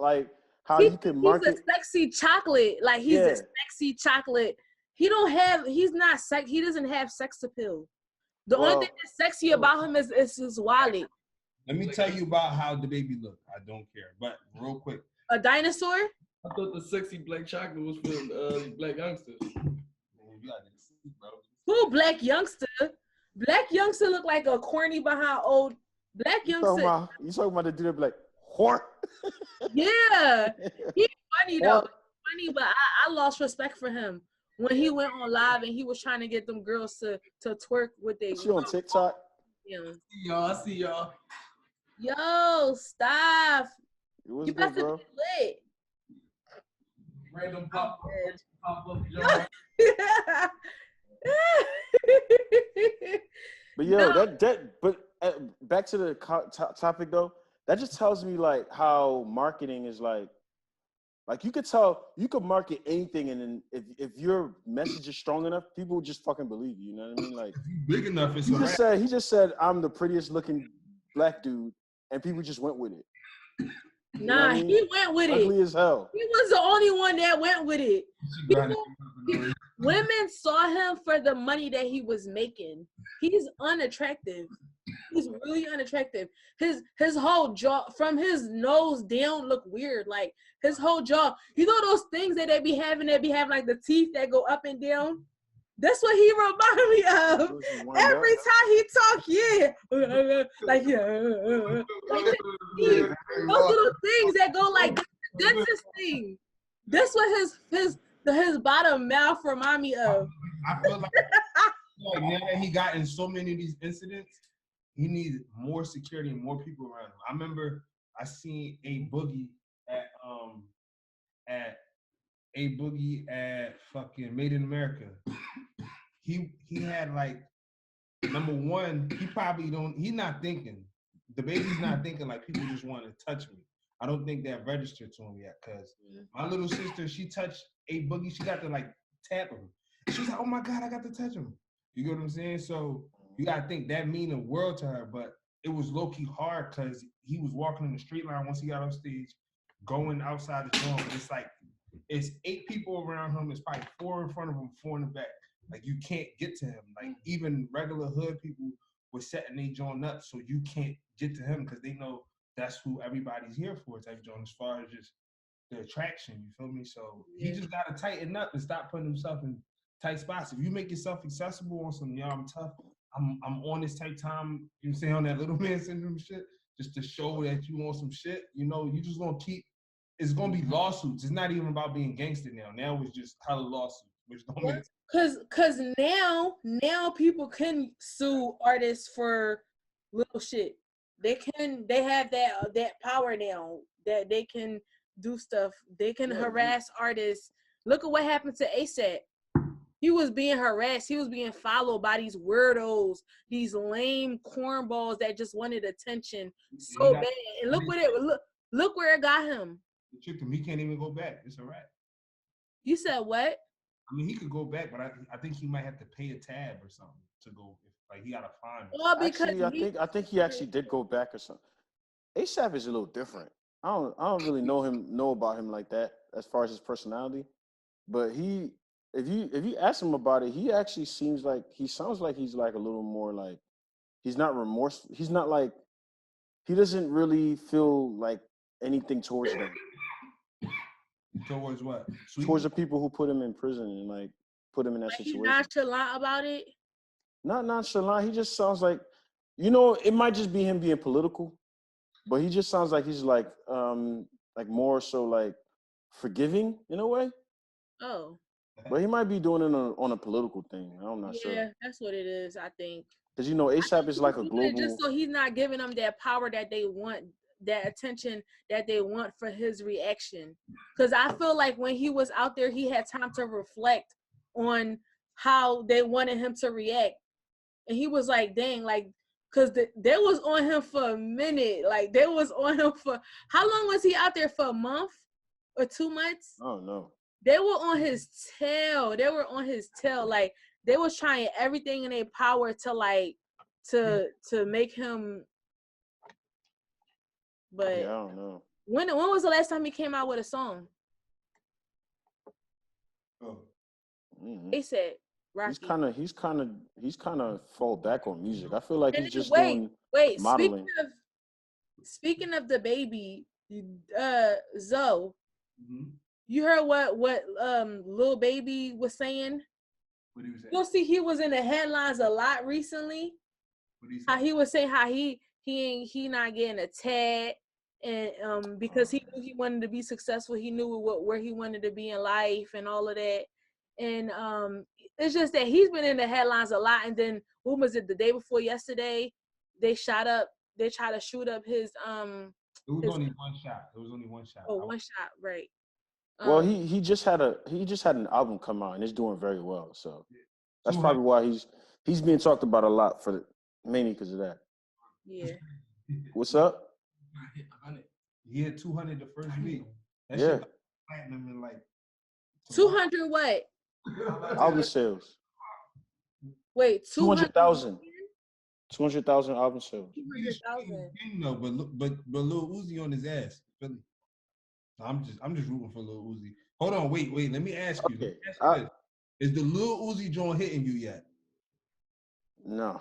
you can market. He's a sexy chocolate. Like he's a sexy chocolate. He doesn't have sex appeal. The only thing that's sexy about him is his wallet. Let me tell you about how DaBaby look. I don't care, but real quick. A dinosaur? I thought the sexy black chocolate was for black youngsters. Who Black Youngster? Black Youngster look like a corny behind old Black Youngster. You talking about the dude that be like, whore? Yeah. He's funny though. Funny, but I lost respect for him when he went on live and he was trying to get them girls to twerk with their. She on TikTok? Yeah. I see y'all. Yo, stop. It was You good, about to bro. be lit. Random pop up. But yo, No. back to the topic though. That just tells me like how marketing is like you could tell, you could market anything, and then if your message is strong enough, people will just fucking believe you. You know what I mean? Like, If you big enough, it's he just said I'm the prettiest looking black dude, and people just went with it. You know what I mean? He went with Ugly it. as hell. He was the only one that went with it. Women saw him for the money that he was making. He's unattractive. He's really unattractive. His whole jaw, from his nose down, look weird. Like his whole jaw. You know those things that they be having like the teeth that go up and down? That's what he remind me of. Every time he talk, yeah. Like, yeah. Like those little things that go like that's his thing. That's what his bottom mouth remind me of. I feel like now that he got in so many of these incidents, he needs more security and more people around him. I remember I seen a boogie at fucking Made in America. He had like, number one, he's not thinking. DaBaby's not thinking like people just want to touch me. I don't think that registered to him yet, because my little sister, she touched a boogie, she got to like tap him. She was like, oh my God, I got to touch him. You get what I'm saying? So you gotta think that mean the world to her, but it was low-key hard because he was walking in the street line once he got off stage, going outside the door. It's like, it's 8 people around him, it's probably 4 in front of him, 4 in the back. Like, you can't get to him. Like, even regular hood people were setting their joint up so you can't get to him because they know that's who everybody's here for, type joint, as far as just the attraction, you feel me? So he just gotta tighten up and stop putting himself in tight spots. If you make yourself accessible on some, I'm tough, I'm on this type time, you know, say on that little man syndrome shit, just to show that you want some shit, you know, you just gonna keep, it's gonna be lawsuits. It's not even about being gangster now. Now it's just hella lawsuits, which don't make sense. Cause now people can sue artists for little shit. They have that power now that they can do stuff. They can harass artists. Look at what happened to ASAP. He was being harassed. He was being followed by these weirdos, these lame cornballs that just wanted attention so bad. And look where it got him. It tricked him. He can't even go back. It's a wrap. You said what? I mean, he could go back, but I think he might have to pay a tab or something to go. Like, he got to fine him. Well, because actually, I think he actually did go back or something. ASAP is a little different. I don't really know about him like that as far as his personality, but if you ask him about it, he actually sounds like he's like a little more like, he's not remorseful. He's not like, he doesn't really feel like anything towards them. Towards what? Towards the people who put him in prison and like put him in that situation. He's nonchalant about it. Not nonchalant. He just sounds like, you know, it might just be him being political, but he just sounds like he's like more so like forgiving in a way. Oh. But he might be doing it on a political thing. I'm not sure. Yeah, that's what it is, I think. Because, you know, ASAP is like a global... Just so he's not giving them that power that they want, that attention that they want for his reaction. Because I feel like when he was out there, he had time to reflect on how they wanted him to react. And he was like, dang, like, because they was on him for a minute. Like, they was on him for... How long was he out there? For a month or 2 months? Oh, no. They were on his tail. Like, they was trying everything in their power to like to make him. But yeah, I don't know. When was the last time he came out with a song? Oh. They said Rocky. He's kind of fall back on music. I feel like he's just doing modeling. Speaking of DaBaby, Zoe. Mm-hmm. You heard what Lil Baby was saying? What he was saying? You'll see he was in the headlines a lot recently. What he how he was saying how he not getting a tag, and because he knew he wanted to be successful, he knew where he wanted to be in life and all of that. And it's just that he's been in the headlines a lot. And then what was it, the day before yesterday? They tried to shoot up his It was only one shot. Oh, one shot, right. Well, he just had an album come out and it's doing very well. So that's 200. probably why he's being talked about a lot mainly because of that. Yeah. What's up? He hit 200 the first week. That Yeah. shit like platinum in like 200 what? Album sales. Wait, 200,000. 200,000 album sales. 200,000. No, but Lil Uzi on his ass. Philly. I'm just rooting for Lil Uzi. Hold on, wait. Let me ask you. Okay. This. Is the Lil Uzi joint hitting you yet? No.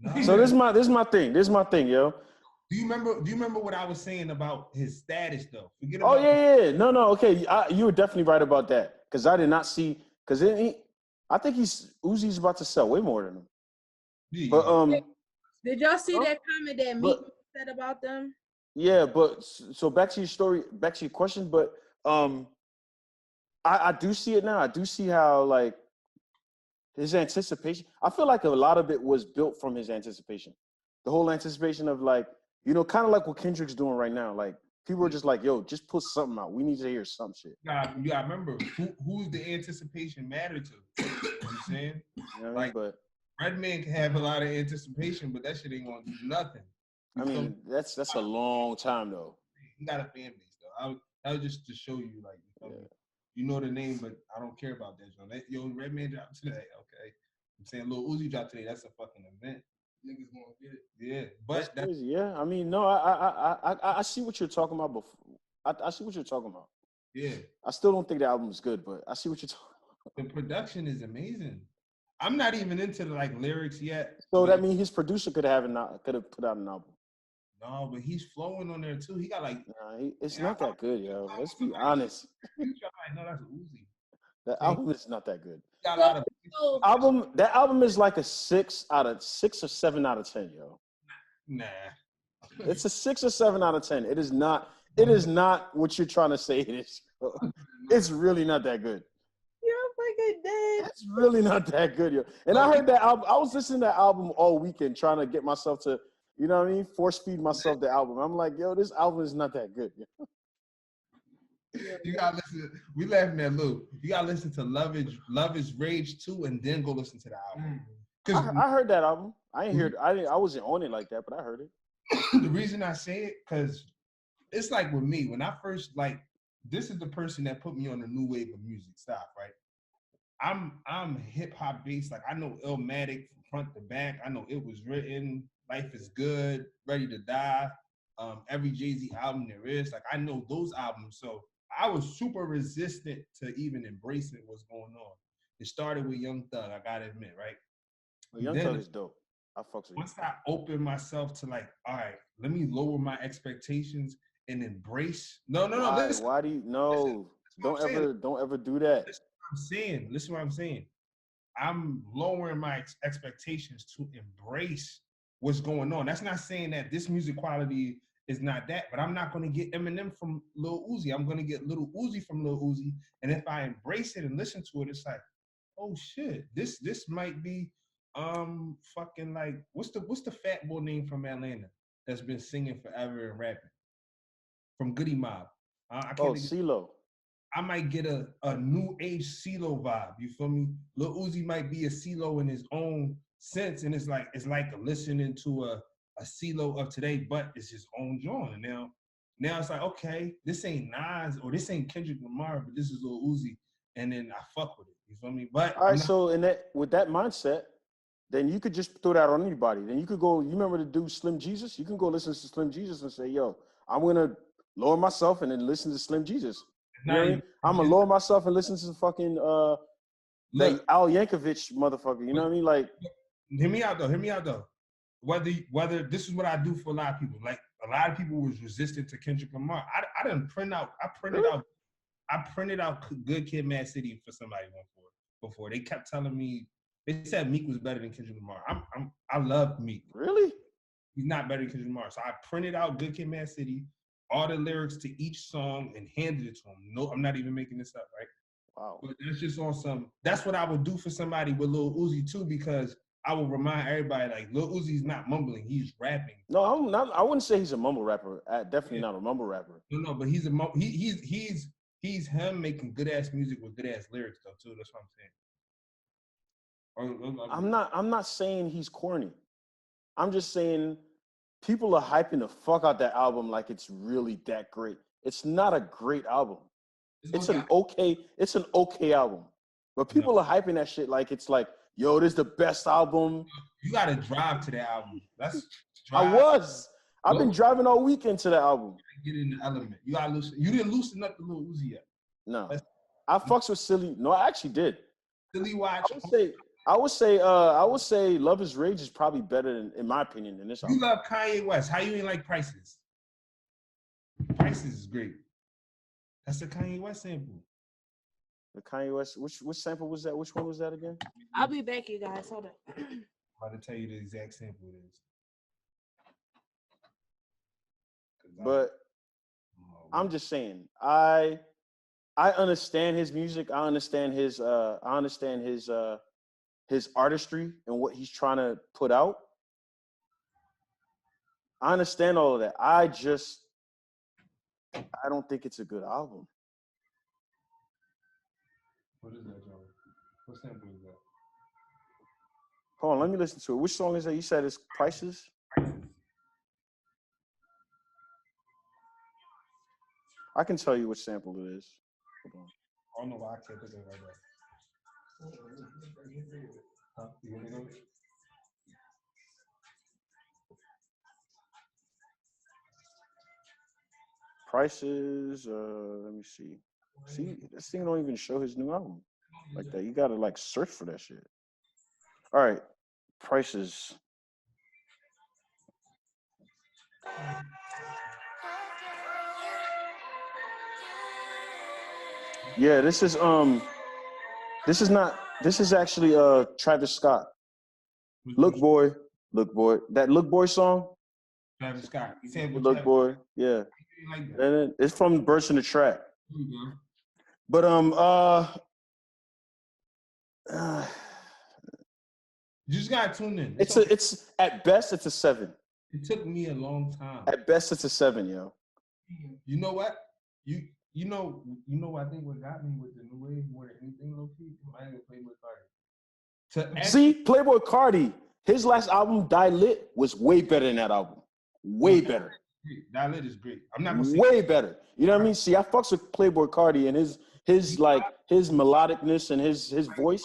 No. So this is my thing. This is my thing, yo. Do you remember what I was saying about his status though? Forget Oh about yeah. No. Okay, you were definitely right about that because I did not see because I think Uzi's about to sell way more than him. Yeah. But did y'all see that comment that Meek said about them? Yeah, but so back to your story, back to your question. But I do see it now. I do see how like his anticipation. I feel like a lot of it was built from his anticipation. The whole anticipation of like, kind of like what Kendrick's doing right now. Like people are just like, yo, just put something out. We need to hear some shit. You gotta remember who's the anticipation matter to. You know what I'm saying? Like, but Redman can have a lot of anticipation, but that shit ain't gonna do nothing. I mean, that's a long time though. He got a fan base though. I was just to show you, like, you know the name, but I don't care about that. Yo, Redman dropped today. Okay, I'm saying Lil Uzi dropped today. That's a fucking event. Niggas gonna get it. Yeah, but that's crazy. Yeah, I mean, no, I see what you're talking about. I see what you're talking about. Yeah, I still don't think the album is good, but I see what you're talking about. The production is amazing. I'm not even into the like lyrics yet. So that means his producer could have put out an album. No, but he's flowing on there too. He got like it's not that good, yo. Let's be honest. No, that's Uzi. The album is not that good. Got a lot of that album is like a 6 or 7 out of 10, yo. Nah. It's a 6 or 7 out of 10. It is not what you're trying to say it is. It's really not that good. You're fucking dead. It's really not that good, yo. And I heard that album. I was listening to that album all weekend trying to get myself to, you know what I mean? Force feed myself the album. I'm like, yo, this album is not that good. Yo. You gotta listen. We laughing at Lou. You gotta listen to Love is Rage 2 and then go listen to the album. I heard that album. I wasn't on it like that, but I heard it. The reason I say it, because it's like with me, when I first this is the person that put me on the new wave of music. Stop, right? I'm hip hop based. Like I know Illmatic from front to back. I know It Was Written, Life Is Good, Ready to Die, every Jay-Z album there is. Like I know those albums. So I was super resistant to even embracing what's going on. It started with Young Thug, I gotta admit, right? Well, Young Thug is dope. I fucks with once I opened myself to like, all right, let me lower my expectations and embrace. No. Why do you don't ever do that. Listen what I'm saying. I'm lowering my expectations to embrace what's going on. That's not saying that this music quality is not that, but I'm not going to get Eminem from Lil Uzi. I'm going to get Lil Uzi from Lil Uzi. And if I embrace it and listen to it, it's like, oh shit, this might be fucking like what's the fat boy name from Atlanta that's been singing forever and rapping from Goody Mob? CeeLo. I might get a new age CeeLo vibe. You feel me? Lil Uzi might be a CeeLo in his own sense, and it's like listening to a CeeLo of today, but it's his own genre. And now it's like, okay, this ain't Nas or this ain't Kendrick Lamar, but this is Lil Uzi, and then I fuck with it. You feel me? But all right, so with that mindset, then you could just throw that on anybody. Then you could go. You remember the dude Slim Jesus? You can go listen to Slim Jesus and say, "Yo, I'm gonna lower myself and then listen to Slim Jesus." You know what I mean? I'm gonna lower myself and listen to the fucking that Al Yankovic motherfucker. You know what I mean? Like, hear me out though. Whether this is what I do for a lot of people. Like a lot of people was resistant to Kendrick Lamar. I didn't print out. I printed out Good Kid, Mad City for somebody before. They kept telling me. They said Meek was better than Kendrick Lamar. I love Meek. Really? He's not better than Kendrick Lamar. So I printed out Good Kid, Mad City, all the lyrics to each song, and handed it to him. No, I'm not even making this up, right? Wow. But that's just on some. That's what I would do for somebody with Lil Uzi too, because I will remind everybody like Lil Uzi's not mumbling; he's rapping. No, I'm not. I wouldn't say he's a mumble rapper. Definitely not a mumble rapper. No, but he's he's him making good ass music with good ass lyrics though too. That's what I'm saying. I'm not saying he's corny. I'm just saying people are hyping the fuck out that album like it's really that great. It's not a great album. It's an okay album. But people are hyping that shit like it's like, yo, this is the best album. You gotta drive to that album. I've been driving all weekend to the album. Get in the element. You gotta loosen. You didn't loosen up the Lil Uzi yet. No. I fucks with Silly. No, I actually did. Silly watch. I would say Love Is Rage is probably better in my opinion than this album. You love Kanye West. How you ain't like Prices? Prices is great. That's the Kanye West sample. The Kanye West. Which sample was that? Which one was that again? I'll be back, you guys. Hold on. I'm about to tell you the exact sample it is. But I'm just saying, I understand his music. I understand his artistry and what he's trying to put out. I understand all of that. I don't think it's a good album. What is that, Joe? What sample is that? Hold on, let me listen to it. Which song is that? You said it's Prices? I can tell you which sample it is. Hold on. I don't know why I can't think of it right now. Huh? You want me to go? Prices, let me see. See, this thing don't even show his new album like that. You gotta like search for that shit. All right, Prices. Yeah, this is actually Travis Scott. Look Boy. That Look Boy song? Travis Scott. Look Boy, yeah. Like And it's from Burst in the Track. Mm-hmm. But you just gotta tune in. It's at best it's a 7. It took me a long time. At best it's a 7, yo. You know what? You know I think what got me with the new wave more than anything, low key, I ain't Playboy Cardi. See, Playboy Cardi, his last album, Die Lit, was way better than that album. Way better. Die Lit is great. I'm not gonna say way better. You know what I mean? See, I fucks with Playboy Cardi and his melodicness and his voice.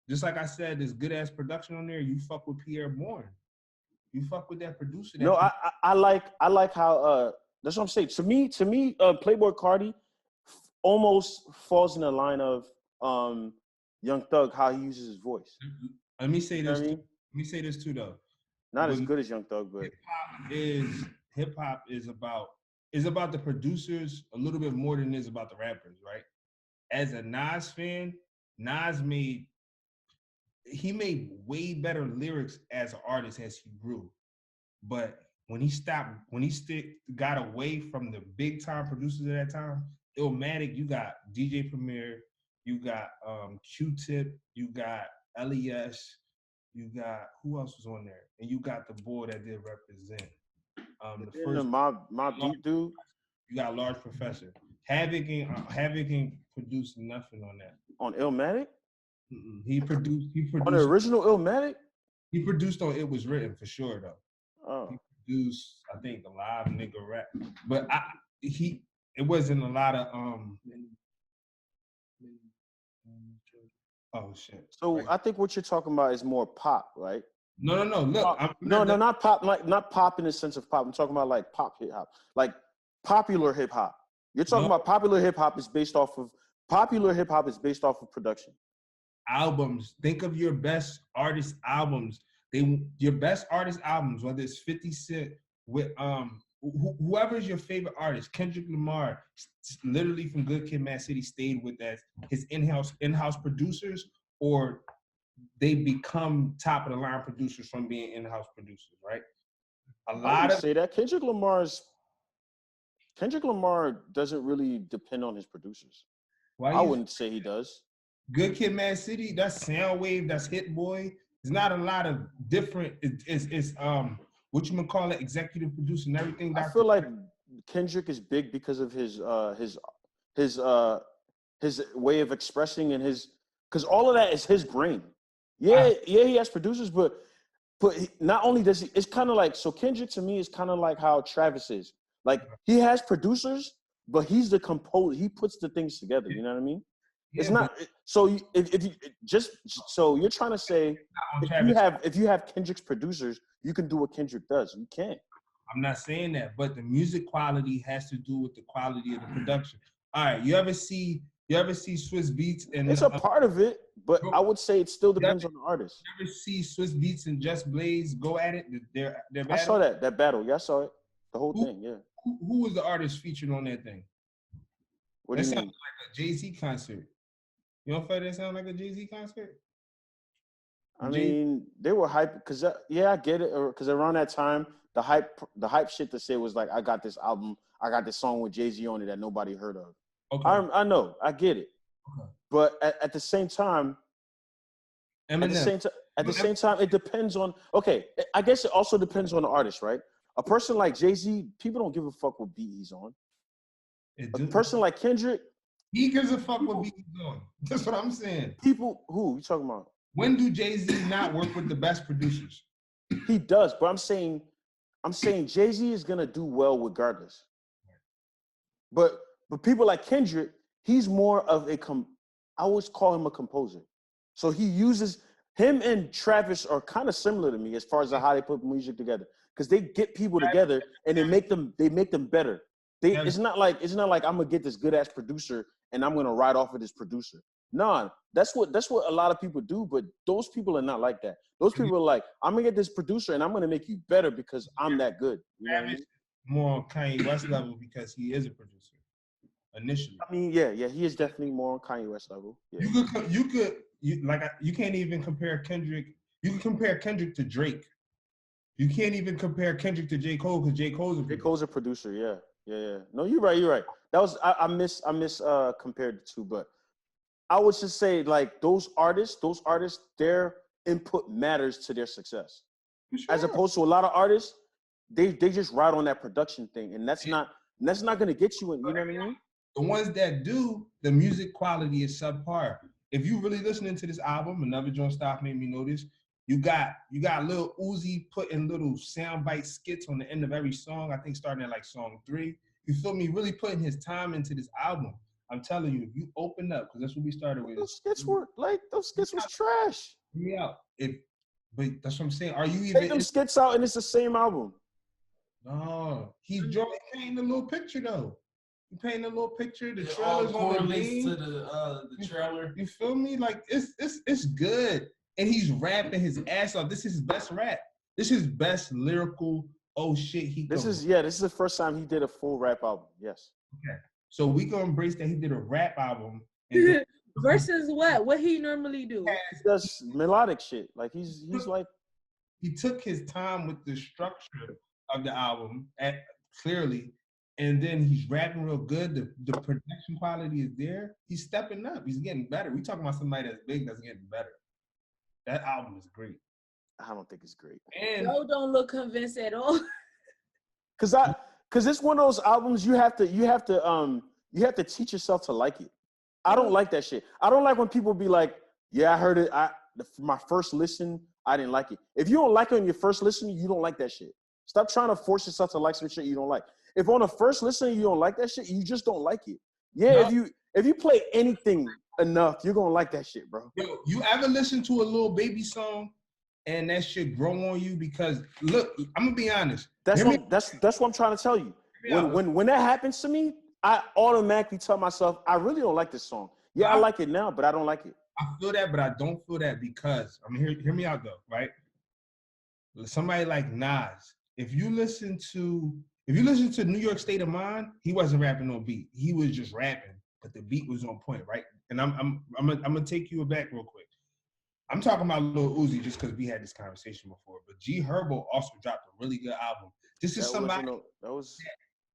Just like I said, there's good ass production on there. You fuck with Pierre Bourne. You fuck with that producer. No, I like how that's what I'm saying. To me, Playboy Cardi almost falls in the line of Young Thug, how he uses his voice. Let me say this. You know what I mean? Let me say this too, though. Not as good as Young Thug, but hip hop is about the producers a little bit more than it is about the rappers, right? As a Nas fan, Nas made way better lyrics as an artist as he grew. But when he got away from the big time producers at that time, Illmatic, you got DJ Premier, you got Q-Tip, you got LES, you got who else was on there? And you got the boy that did Represent. The first Mob Deep dude. You got Large Professor. Havoc ain't produced nothing on that. On Illmatic? He produced on the original Illmatic? He produced on It Was Written for sure though. Oh. He produced, I think, a live nigga rap. But it wasn't a lot of oh shit. So right. I think what you're talking about is more pop, right? No. Look, not pop, like not pop in the sense of pop. I'm talking about like pop hip hop, like popular hip hop. You're talking about popular hip hop is based off of production. Albums. Think of your best artist albums. Your best artist albums, whether it's 50 Cent with whoever's your favorite artist, Kendrick Lamar, literally from Good Kid, Mad City, stayed with that his in-house producers, or they become top of the line producers from being in-house producers, right? Kendrick Lamar doesn't really depend on his producers. I wouldn't say he does. Good Kid, Mad City, that's Soundwave, that's Hit Boy. There's not a lot of different. It's what you gonna call it, executive producer and everything. I feel like Kendrick is big because of his his way of expressing and because all of that is his brain. Yeah, he has producers, but not only does he, it's kind of like, so Kendrick to me is kind of like how Travis is. Like, he has producers, but he's the composer. He puts the things together. You know what I mean? It's not so. If you just so you're trying to say if you have Kendrick's producers, you can do what Kendrick does. You can't. I'm not saying that, but the music quality has to do with the quality of the production. All right, you ever see Swiss Beats and it's a part of it, but I would say it still depends on the artist. You ever see Swiss Beats and Just Blaze go at it? Their battle? I saw that battle. Yeah, I saw it. The whole thing. Yeah. Who was the artist featured on that thing? What do you mean? Sounds like a Jay-Z concert. You don't feel that sound like a Jay-Z concert? I mean, they were hype because I get it. Because around that time, the hype shit to say was like, I got this album, I got this song with Jay-Z on it that nobody heard of. Okay. I know, I get it. Okay. But at the same time, at the same time, it depends on. Okay, I guess it also depends on the artist, right? A person like Jay-Z, people don't give a fuck what beat he's on. A person like Kendrick, he gives a fuck what beat he's on. That's what I'm saying. People, who you talking about? When do Jay-Z not work with the best producers? He does, but I'm saying Jay-Z is gonna do well regardless. But people like Kendrick, he's more of I always call him a composer. So he uses him and Travis are kind of similar to me as far as how they put music together, because they get people together and they make them better. It's not like I'm gonna get this good ass producer and I'm gonna ride off of this producer. No, that's what a lot of people do, but those people are not like that. Those people are like, I'm gonna get this producer and I'm gonna make you better because I'm that good. You know what I mean? More on Kanye West level because he is a producer initially. I mean, yeah, he is definitely more on Kanye West level. Yeah. You can't even compare Kendrick. You can compare Kendrick to Drake. You can't even compare Kendrick to J. Cole because J. Cole's a producer. Yeah. No, you're right. That was I miss compared the two, but I would just say like those artists, their input matters to their success. Sure. As opposed to a lot of artists, they just ride on that production thing, and that's not gonna get you in. You know what I mean? The ones that do, the music quality is subpar. If you really listening to this album, Another Joint Stop made me notice. You got Lil Uzi putting little soundbite skits on the end of every song. I think starting at like song 3. You feel me? Really putting his time into this album. I'm telling you, if you open up, because that's what we started with. Those skits was trash. Yeah, but that's what I'm saying. Are you take them skits out and it's the same album? No, he's painting a little picture though. He painting a little picture. The trailer's on the to the trailer. You feel me? Like it's good, and he's rapping his ass off. This is his best rap. This is his best lyrical. Oh shit, This is the first time he did a full rap album. Yes. Okay. So we gonna embrace that he did a rap album. Versus what? What he normally do? He does melodic shit. Like he's like. He took his time with the structure of the album, clearly, and then he's rapping real good. The production quality is there. He's stepping up. He's getting better. We talking about somebody that's big that's getting better. That album is great. I don't think it's great. And Yo don't look convinced at all. Cause it's one of those albums you have to teach yourself to like it. I don't like that shit. I don't like when people be like, yeah, I heard it. My first listen, I didn't like it. If you don't like it on your first listen, you don't like that shit. Stop trying to force yourself to like some shit you don't like. If on the first listen you don't like that shit, you just don't like it. Yeah, no. If you play anything enough, you're gonna like that shit, bro. Yo, you ever listen to a Lil Baby song and that shit grow on you? Because look, I'm gonna be honest. That's what I'm trying to tell you. When that happens to me, I automatically tell myself, I really don't like this song. Yeah, I like it now, but I don't like it. I feel that, but I don't feel that because hear me out though, right? Somebody like Nas, if you listen to New York State of Mind, he wasn't rapping on beat. He was just rapping, but the beat was on point, right? And I'm gonna take you back real quick. I'm talking about Lil Uzi just because we had this conversation before, but G Herbo also dropped a really good album. This is somebody that was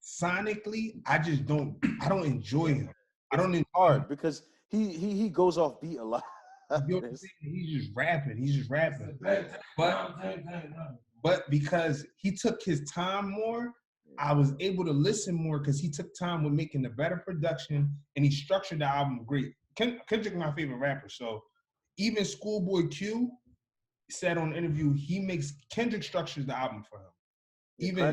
sonically, I don't enjoy him. I don't enjoy hard because he goes off beat a lot. He's just rapping. But because he took his time more, I was able to listen more because he took time with making the better production and he structured the album great. Kendrick my favorite rapper, so even Schoolboy Q said on the interview Kendrick structures the album for him. Even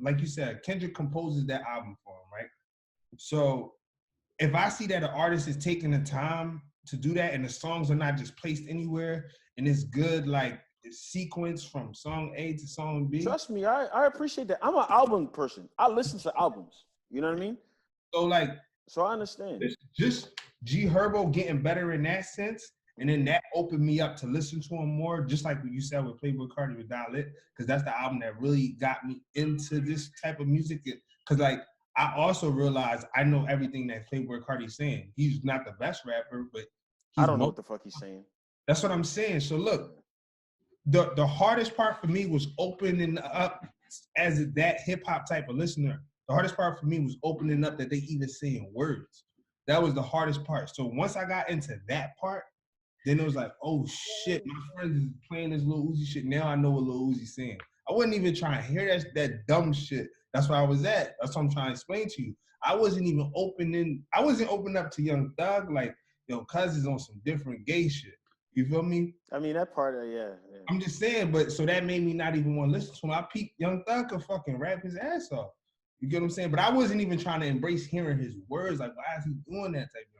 like you said, Kendrick composes that album for him, right? So if I see that an artist is taking the time to do that and the songs are not just placed anywhere and it's good like sequence from song A to song B. Trust me, I appreciate that. I'm an album person. I listen to albums. You know what I mean? So I understand. Just G Herbo getting better in that sense. And then that opened me up to listen to him more, just like what you said with Playboy Cardi with Dial It, because that's the album that really got me into this type of music. Because like I also realized I know everything that Playboy Cardi's saying. He's not the best rapper, but I don't know what the fuck he's saying. That's what I'm saying. So look, the hardest part for me was opening up as that hip hop type of listener. The hardest part for me was opening up that they even saying words. That was the hardest part. So once I got into that part, then it was like, oh shit, my friend is playing this Lil Uzi shit. Now I know what Lil Uzi's saying. I wasn't even trying to hear that dumb shit. That's where I was at. That's what I'm trying to explain to you. I wasn't opening up to Young Thug like, yo, cuz is on some different gay shit. You feel me? I mean, that part, yeah. I'm just saying, but so that made me not even want to listen to him. I peeped Young Thug could fucking rap his ass off. You get what I'm saying? But I wasn't even trying to embrace hearing his words. Like, why is he doing that type of thing?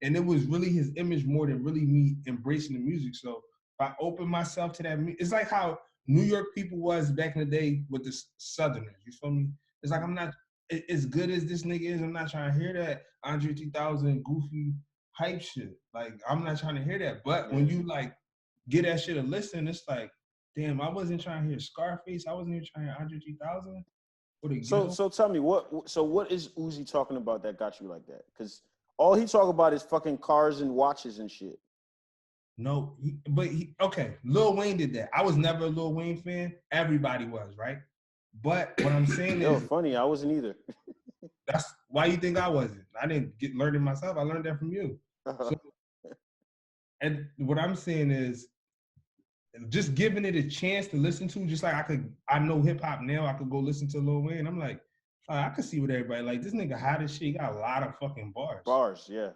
And it was really his image more than really me embracing the music. So if I open myself to that, it's like how New York people was back in the day with the Southerners. You feel me? It's like I'm not as good as this nigga is. I'm not trying to hear that Andre 3000 goofy hype shit. Like I'm not trying to hear that. But when you like get that shit a listen, it's like, damn, I wasn't trying to hear Scarface. I wasn't even trying to hear Andre 3000. So tell me what is Uzi talking about that got you like that? Because all he talk about is fucking cars and watches and shit. No, okay. Lil Wayne did that. I was never a Lil Wayne fan. Everybody was, right? But what I'm saying is, funny. I wasn't either. That's why you think I wasn't. I didn't learn it myself. I learned that from you. So, and what I'm saying is, just giving it a chance to listen to, just like I know hip hop now. I could go listen to Lil Wayne. I'm like, I could see what everybody like. This nigga hot as shit. He got a lot of fucking bars. Bars, yeah.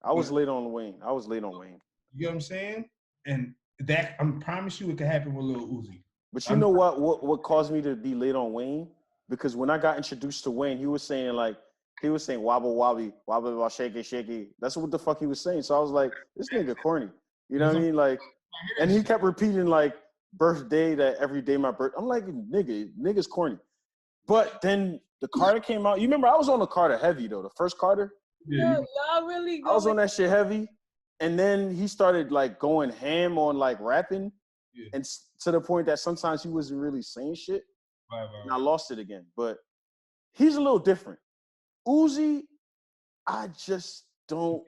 I was late on Wayne. You know what I'm saying? And that I promise you, it could happen with Lil Uzi. But you know what caused me to be late on Wayne? Because when I got introduced to Wayne, he was saying wobble wobby, wobble shaky shaky. That's what the fuck he was saying. So I was like, this nigga corny. You know what I mean? Like, and he kept repeating like birthday that every day my birthday. I'm like, nigga's corny. But then the Carter came out. You remember I was on the Carter heavy though. The first Carter. Yeah, y'all really. I was on that shit heavy, and then he started like going ham on like rapping, and to the point that sometimes he wasn't really saying shit. Right. And I lost it again. But he's a little different. Uzi, I just don't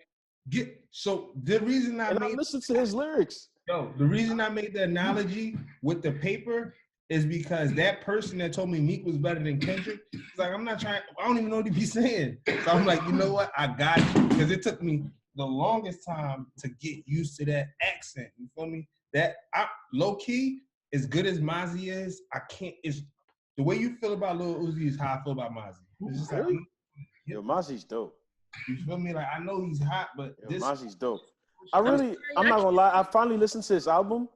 get. So the reason I listen to his lyrics. Yo, the reason I made the analogy with the paper is because that person that told me Meek was better than Kendrick, he's like, I don't even know what he be saying. So I'm like, you know what? I got you. Because it took me the longest time to get used to that accent. You feel me? That low key, as good as Mozzie is, it's the way you feel about Lil Uzi is how I feel about Mozzie. It's just really? Yo, Mozzie's dope. You feel me? Like I know he's hot, but Mozzie's dope. I'm not gonna lie, I finally listened to his album.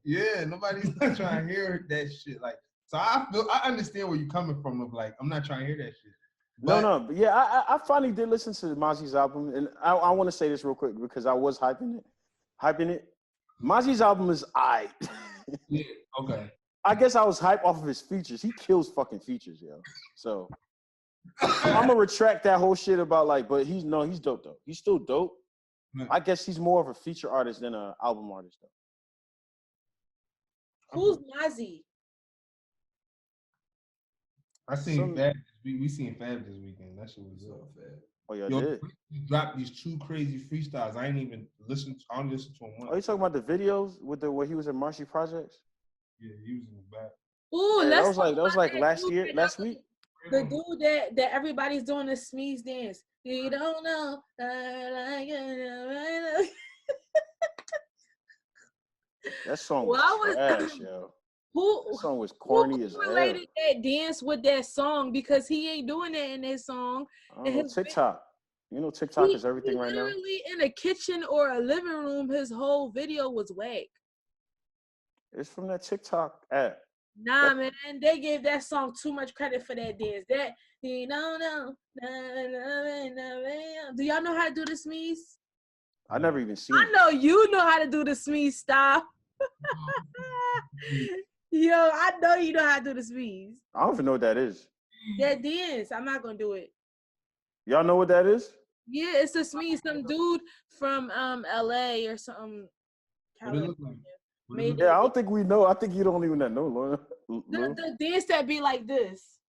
Yeah, nobody's not trying to hear that shit. Like, so I understand where you're coming from. Of like, I'm not trying to hear that shit. But yeah, I finally did listen to Mozzie's album, and I want to say this real quick because I was hyping it. Mozzie's album is aight. Yeah, okay. I guess I was hyped off of his features. He kills fucking features, yo. So I'm gonna retract that whole shit about like, but he's dope though. He's still dope. I guess he's more of a feature artist than an album artist, though. Who's Mozzie? I seen Fab. We seen Fab this weekend. That shit was so Fab. Oh yeah, did. He dropped these 2 crazy freestyles. I ain't even listened. I only listened to him once. Oh, you talking about the videos with where he was at Marshy Projects? Yeah, he was in the back. Ooh, yeah, that was like last week. The dude that everybody's doing the Smeeze dance. You don't know. That song Well, was I was trash, yo. who That song was corny as hell. related that dance with that song because he ain't doing that in that song. I don't know, TikTok. You know, TikTok is everything right now. Literally in a kitchen or a living room, his whole video was whack. It's from that TikTok app. Nah, man, they gave that song too much credit for that dance. That you know. Do y'all know how to do the sneeze? I never even seen I it. know you know how to do the sneeze. Stop. Yo, I know you know how to do the sneeze. I don't even know what that is. That dance, I'm not gonna do it. Y'all know what that is? Yeah, it's a sneeze. Some dude from LA or something. What it look like? Made Yeah, I don't think we know. I think you don't even know, Lil. the dance that be like this.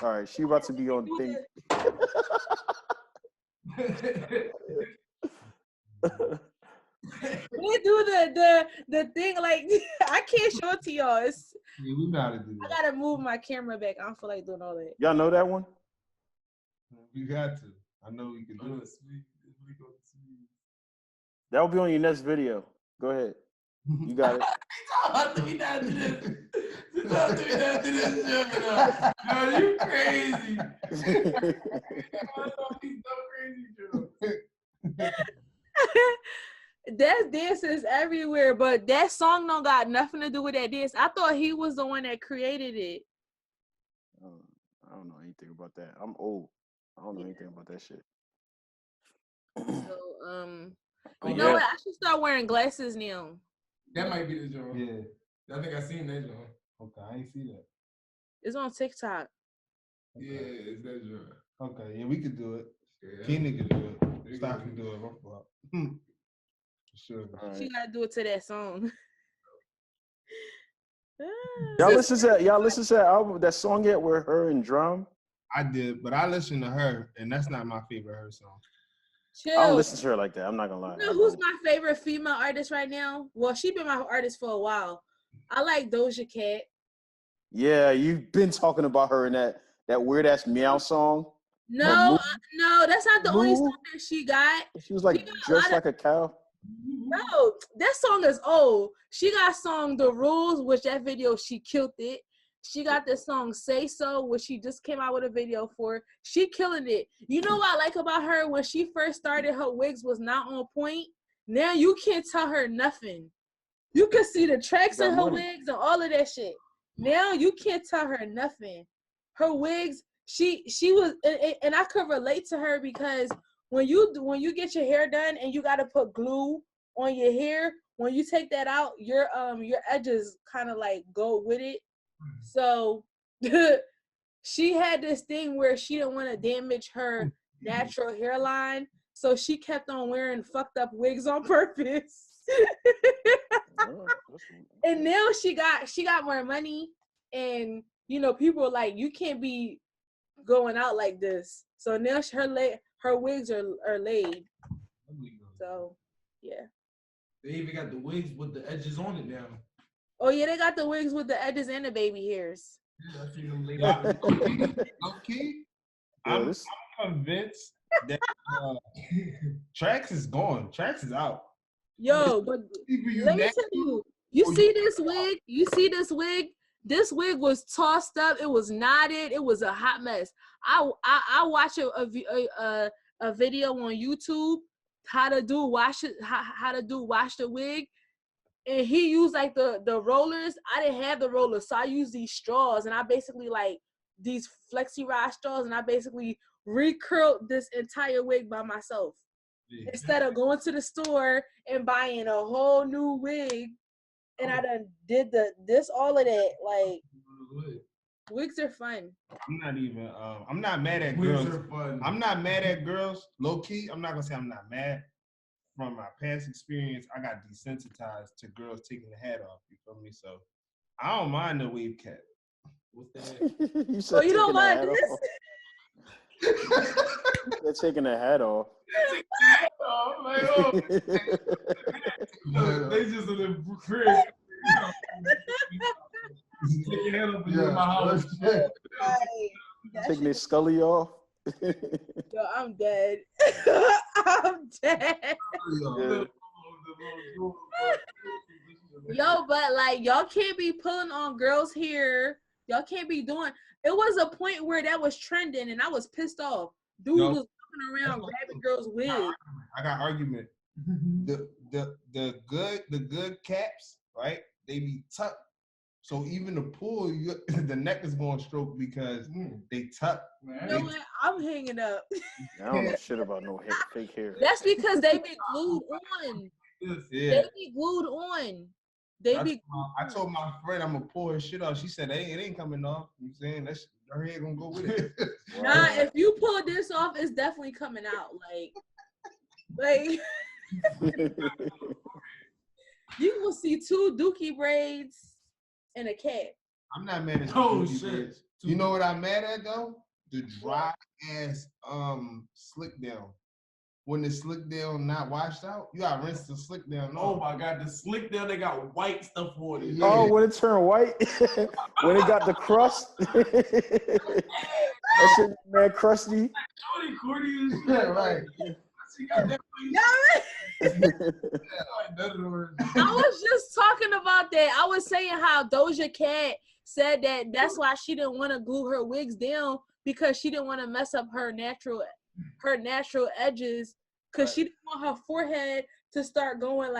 All right, she about to be on thing. We do the thing like I can't show it to y'all. Yeah, we know how to do I that. gotta move my camera back. I don't feel like doing all that. Y'all know that one? We got to. I know we can do it. That will be on your next video. Go ahead. You got it. Yo, you crazy. That dance is everywhere, but that song don't got nothing to do with that dance. I thought he was the one that created it. I don't know anything about that. I'm old. I don't know anything about that shit. So, you know what? I should start wearing glasses now. That might be the joint. Yeah. I think I seen that joint. Okay, I ain't see that. It's on TikTok. Okay. Yeah, it's that joint. Okay, yeah, we could do it. Yeah. Keenan could do it. Stock can do it. My fault. Sure. She gotta do it to that song. Y'all listen to that album, that song yet with her and Drum? I did, but I listened to her, and that's not my favorite her song. Chill. I don't listen to her like that. I'm not gonna lie. You know who's my favorite female artist right now? Well, she been my artist for a while. I like Doja Cat. Yeah, you've been talking about her in that weird ass meow song. No, that's not the only song that she got. She was like dressed like a cow. No, that song is old. She got song The Rules, which that video she killed it. She got the song Say So, which she just came out with a video for. She killing it. You know what I like about her? When she first started, her wigs was not on point. Now you can't tell her nothing. You can see the tracks in her wigs and all of that shit. Now you can't tell her nothing. Her wigs, she was, and I could relate to her because when you get your hair done and you gotta put glue on your hair, when you take that out, your edges kind of like go with it. So she had this thing where she didn't want to damage her natural hairline, so she kept on wearing fucked up wigs on purpose. And now she got more money, and you know people are like, you can't be going out like this. So now her wigs are laid. So yeah. They even got the wigs with the edges on it now. Oh yeah, they got the wigs with the edges and the baby hairs. Yeah, I seen them laid Yeah, out. okay. I'm convinced that Trax is gone. Trax is out. Yo, but let me tell you, you see this wig? You see this wig? This wig was tossed up. It was knotted. It was a hot mess. I watched a video on YouTube how to do wash the wig, and he used like the rollers. I didn't have the rollers, so I used these straws, and I basically like these flexi rod straws, and I basically recurled this entire wig by myself. Yeah. Instead of going to the store and buying a whole new wig, and I done did all of that. Like, wigs are fun. I'm not even. I'm not mad at girls. Wigs are fun. I'm not mad at girls. Low key, I'm not gonna say I'm not mad. From my past experience, I got desensitized to girls taking the hat off. You feel me? So I don't mind the wave cap. What's that? You said you don't mind this? They're taking the hat off. They just in the crib. Take your head up and you're in my house. Taking their scully off. Yo, I'm dead. I'm dead. Yo, but like y'all can't be pulling on girls' hair. Y'all can't be doing. It was a point where that was trending, and I was pissed off. Dude was walking around grabbing girls' wigs. I got argument. The good caps, right? They be tucked. So even the pull, the neck is going stroke because they tuck. You know what? I'm hanging up. I don't know shit about no fake hair. That's because they be glued on. Yeah. They be glued on. I told my friend I'm gonna pull her shit off. She said, "Hey, it ain't coming off." You know what I'm saying her hair gonna go with it. Nah, if you pull this off, it's definitely coming out. Like you will see 2 dookie braids and a cat. I'm not mad at shit. braids. You know what I'm mad at though? The dry ass slick down. When the slick down not washed out, you gotta rinse the slick down off. Oh my god, the slick down, they got white stuff on it. Yeah. Oh, when it turned white, when it got the crust, that shit mad crusty. Cordy and shit. Yeah, right. She got that I was just talking about that. I was saying how Doja Cat said that's why she didn't want to glue her wigs down because she didn't want to mess up her natural edges because she didn't want her forehead to start going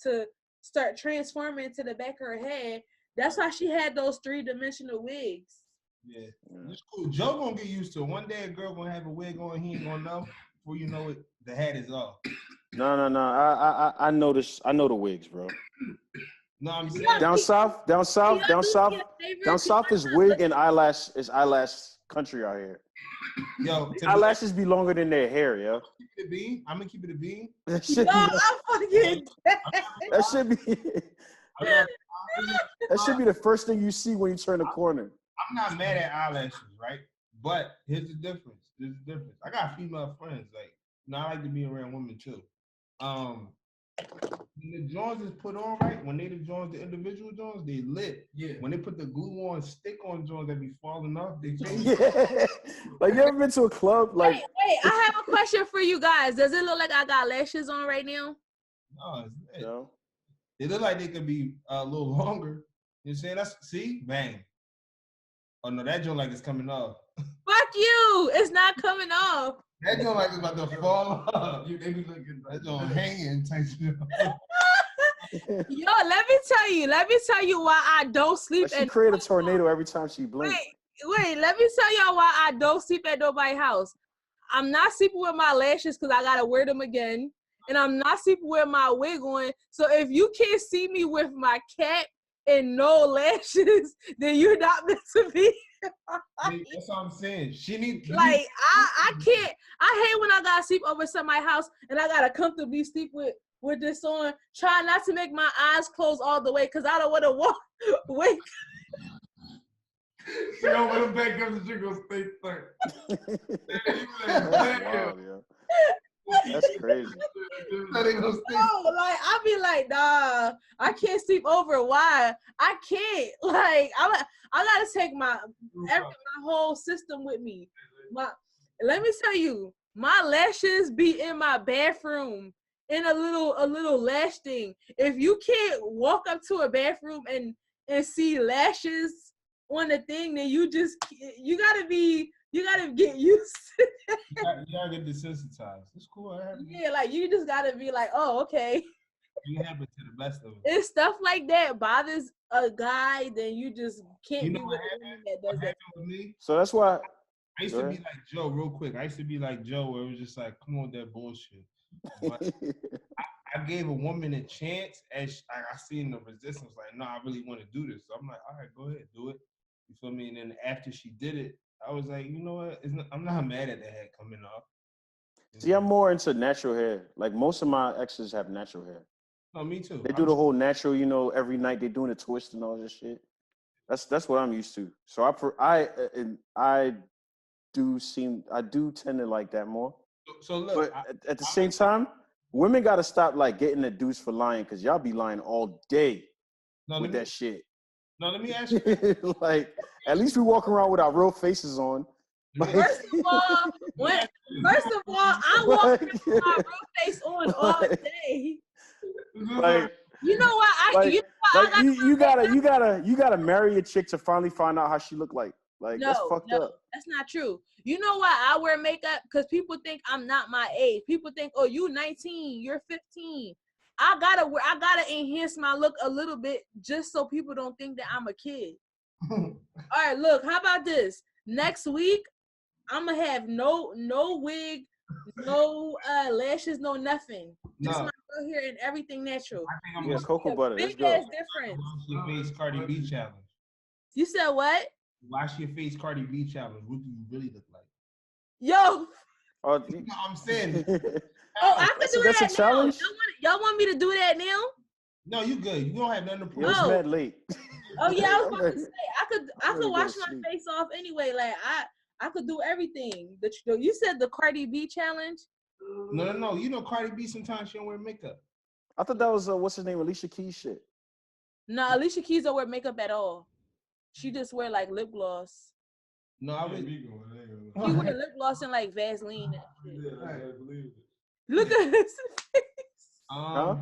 to start transforming to the back of her head. That's why she had those 3-dimensional wigs. Yeah, it's cool. Joe gonna get used to it. One day a girl gonna have a wig on, he ain't gonna know. Before you know it, the hat is off. No. I know this. I know the wigs, bro. No, I'm saying Down south is wig and eyelash country out here. Yo, eyelashes be longer than their hair, yo. I'm gonna keep it a bean. That shit that should be the first thing you see when you turn the corner. I'm not mad at eyelashes, right? But here's the difference. I got female friends. I like to be around women too. When the joints is put on right, when they the individual joints, they lit. Yeah. When they put the glue on, stick on joints that be falling off, they change. Yeah. Like you ever been to a club? Like wait, I have a question for you guys. Does it look like I got lashes on right now? No, it's lit. No. They look like they could be a little longer. You know what I'm saying? See? Bang. Oh no, that joint like it's coming off. Fuck you! It's not coming off. That joint like it's about to fall off. They be looking. That joint hanging type shit. Yo, let me tell you why I don't sleep. She create a tornado every time she blinks. Wait, let me tell y'all why I don't sleep at nobody's house. I'm not sleeping with my lashes because I gotta wear them again, and I'm not sleeping with my wig on. So if you can't see me with my cap and no lashes, then you're not meant to be. That's what I'm saying. She needs I can't. I hate when I gotta sleep over somebody's house and I gotta comfortably sleep with this on. Try not to make my eyes close all the way because I don't want to wake. Yo, when the back comes, the shit gonna stay stuck. That's crazy. I be like, nah, I can't sleep over. Why? I can't. I gotta take my whole system with me. Let me tell you, my lashes be in my bathroom in a little lash thing. If you can't walk up to a bathroom and see lashes on the thing, then you gotta get used to it. You gotta get desensitized. It's cool. Yeah, you just gotta be like, oh, okay. You happen to the best of it. If stuff like that bothers a guy, then you just can't be with a woman that does that. With me? So that's why I used to be like Joe, real quick. I used to be like Joe, where it was just like, come on with that bullshit. But I gave a woman a chance, and I seen the resistance. Like, no, I really want to do this. So I'm like, all right, go ahead, do it. You feel me? And then after she did it, I was like, you know what? I'm not mad at the head coming off. See, I'm more into natural hair. Like most of my exes have natural hair. No, me too. They do the whole natural, every night they doing a twist and all this shit. That's what I'm used to. So I do tend to like that more. So look, but at the same time, women got to stop getting accused for lying because y'all be lying all day with that shit. No, let me ask you. At least we walk around with our real faces on. First of all, I walk with my real face on all day. You know what? You gotta marry a chick to finally find out how she look like. Like that's fucked up. That's not true. You know why I wear makeup? Because people think I'm not my age. People think, oh, you 19, you're 15. I gotta enhance my look a little bit just so people don't think that I'm a kid. All right, look, how about this? Next week, I'm gonna have no wig, no lashes, no nothing. Just my real hair and everything natural. I think I'm cocoa butter. Let's Big go. ass difference. Wash your face, Cardi B challenge. You said what? Wash your face, Cardi B challenge. What do you really look like? Yo. Oh, you know what I'm saying? I can do that's that a challenge? now. Y'all want me to do that now? No, you good. You don't have nothing to prove. It's mad late. Oh yeah, I was about to say I could wash my face off anyway. Like I could do everything. You said the Cardi B challenge? No. You know Cardi B sometimes she don't wear makeup. I thought that was what's his name, Alicia Keys shit. No, Alicia Keys don't wear makeup at all. She just wear like lip gloss. No, I was. She wear lip gloss and like Vaseline. Yeah, I believe it. Look at his face. Huh?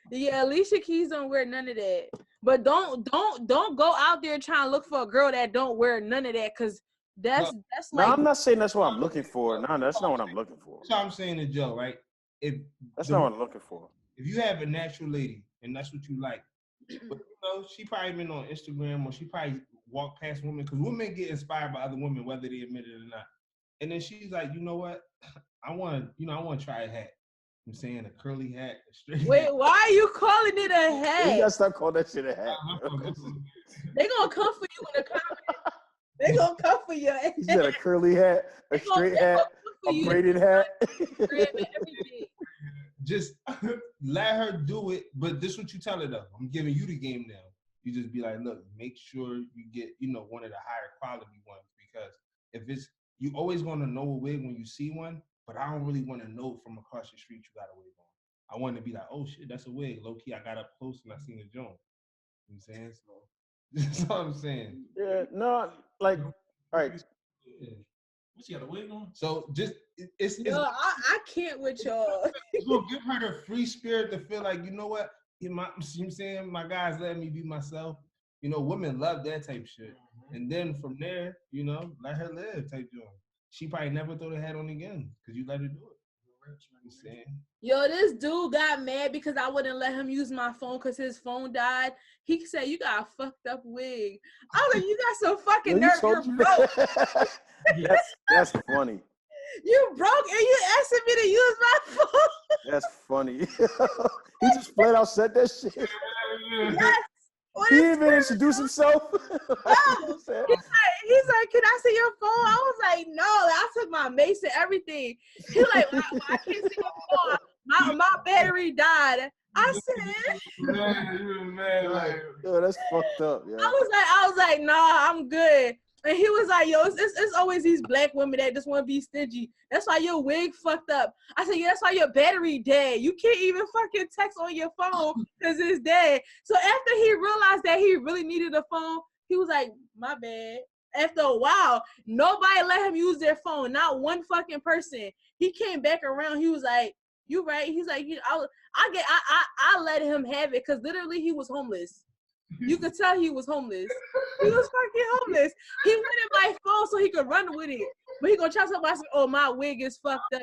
Yeah, Alicia Keys don't wear none of that. But don't go out there trying to look for a girl that don't wear none of that, because that's like. No, I'm not saying that's what I'm looking for. No, that's not what I'm looking for. So I'm saying to Joe, right? That's not what I'm looking for. If you have a natural lady and that's what you like, but you know, she probably been on Instagram or she probably walked past women, because women get inspired by other women, whether they admit it or not. And then she's like, you know what? I want to try a hat. I'm saying a curly hat, a straight Wait, hat. why are you calling it a hat? You gotta stop calling that shit a hat. They gonna come for you in the comments. They gonna come for you. You said a curly hat, a straight hat, a braided hat. Just let her do it, but this is what you tell her though. I'm giving you the game now. You just be like, look, make sure you get, one of the higher quality ones, because if it's, you always gonna know a wig when you see one, but I don't really want to know from across the street you got a wig on. I want to be like, oh shit, that's a wig. Low key, I got up close and I seen the joint. You know what I'm saying? So that's all I'm saying. Yeah, no, like, all right. Yeah. What, she got a wig on? So just it's No, I can't with y'all. We'll give her the free spirit to feel like, you know what? You know what I'm saying? My guys letting me be myself. Women love that type shit. And then from there, let her live type joint. She probably never throw the hat on again because you let her do it. You saying? Yo, this dude got mad because I wouldn't let him use my phone because his phone died. He said, you got a fucked up wig. I was like, you got some fucking nerve. You're broke. That's funny. You broke and you asking me to use my phone. That's funny. He just flat out said that shit. Yes. He didn't even introduce himself. No. He's like, can I see your phone? I was like, no. I took my mace and everything. He's like, I can't see your phone. My battery died. I said, yo, that's fucked up. Yeah. I was like, nah, I'm good. And he was like, yo, it's always these black women that just want to be stingy. That's why your wig fucked up. I said, yeah, that's why your battery dead. You can't even fucking text on your phone because it's dead. So after he realized that he really needed a phone, he was like, my bad. After a while, nobody let him use their phone. Not one fucking person. He came back around. He was like, you right. He's like, I let him have it because literally he was homeless. You could tell he was homeless. He was fucking homeless. He wanted my phone so he could run with it. But he gonna try to tell me, oh, my wig is fucked up.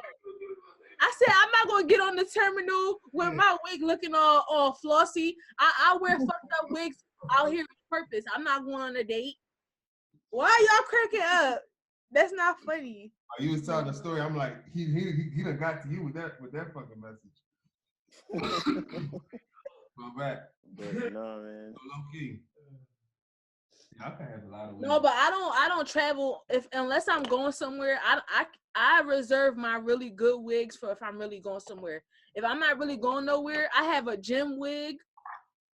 I said, I'm not gonna get on the terminal with my wig looking all flossy. I wear fucked up wigs out here on purpose. I'm not going on a date. Why y'all cracking up? That's not funny. You was telling the story. I'm like, he done got to you with that fucking message. Go back. But no, man. Low key. I can have a lot of. No, but I don't travel unless I'm going somewhere. I reserve my really good wigs for if I'm really going somewhere. If I'm not really going nowhere, I have a gym wig,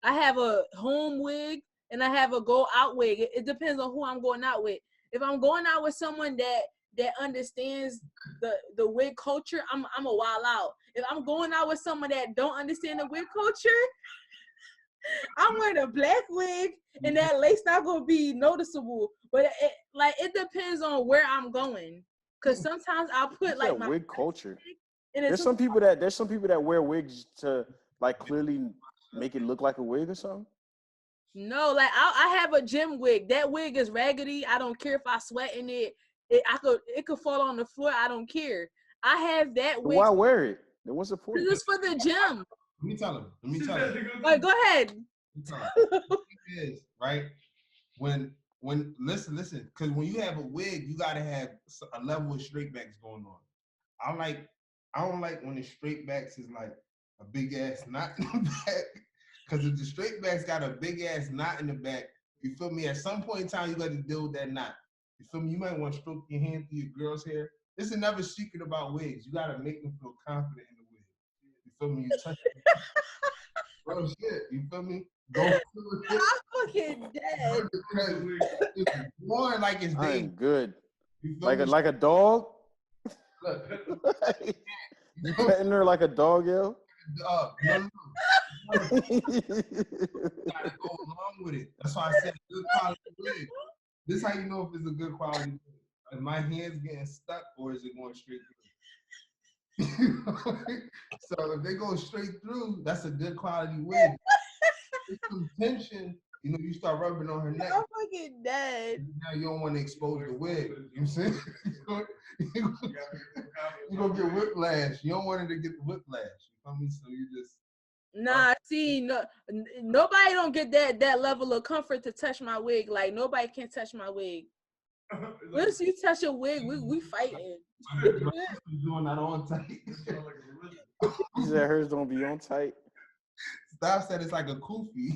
I have a home wig, and I have a go out wig. It depends on who I'm going out with. If I'm going out with someone that understands the wig culture, I'm a wild out. If I'm going out with someone that don't understand the wig culture, I'm wearing a black wig and that lace not gonna be noticeable. But it depends on where I'm going. Cause sometimes I'll put like my wig culture. And There's some people that wear wigs to like clearly make it look like a wig or something? No, like I have a gym wig. That wig is raggedy. I don't care if I sweat in it. It could fall on the floor. I don't care. I have that wig. Why wear it? Then what's the point? This is for the gym. Let me tell him. Like, go ahead. The thing is, right? When listen, because when you have a wig, you gotta have a level of straight backs going on. I don't like when the straight backs is like a big ass knot in the back. Because if the straight back's got a big ass knot in the back, you feel me? At some point in time, you got to deal with that knot. You feel me? You might want to stroke your hand through your girl's hair. This is another secret about wigs. You got to make them feel confident in the wig. You feel me? You touch it. Bro, shit. You feel me? Go through it. I'm fucking dead. It's born like it's I'm dangerous. good. You feel me? Like a dog? Look. You petting her like a dog, yo? No. You gotta go along with it. That's why I said good quality wig. This is how you know if it's a good quality wig. Is my hands getting stuck or is it going straight through? So if they go straight through, that's a good quality wig. It's some tension, you know, you start rubbing on her neck. I'm fucking dead. Now you don't want to expose the wig. You know what I'm saying? You're gonna get whiplash. You don't want her to get the whiplash. You feel me? So you just See, nobody don't get that level of comfort to touch my wig. Like nobody can touch my wig. Once you touch a wig, we fighting. doing that on tight. He said hers don't be on tight. Stop said it's like a kufi.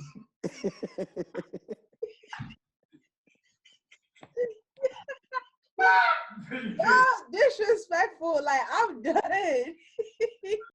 Disrespectful. Like I'm done.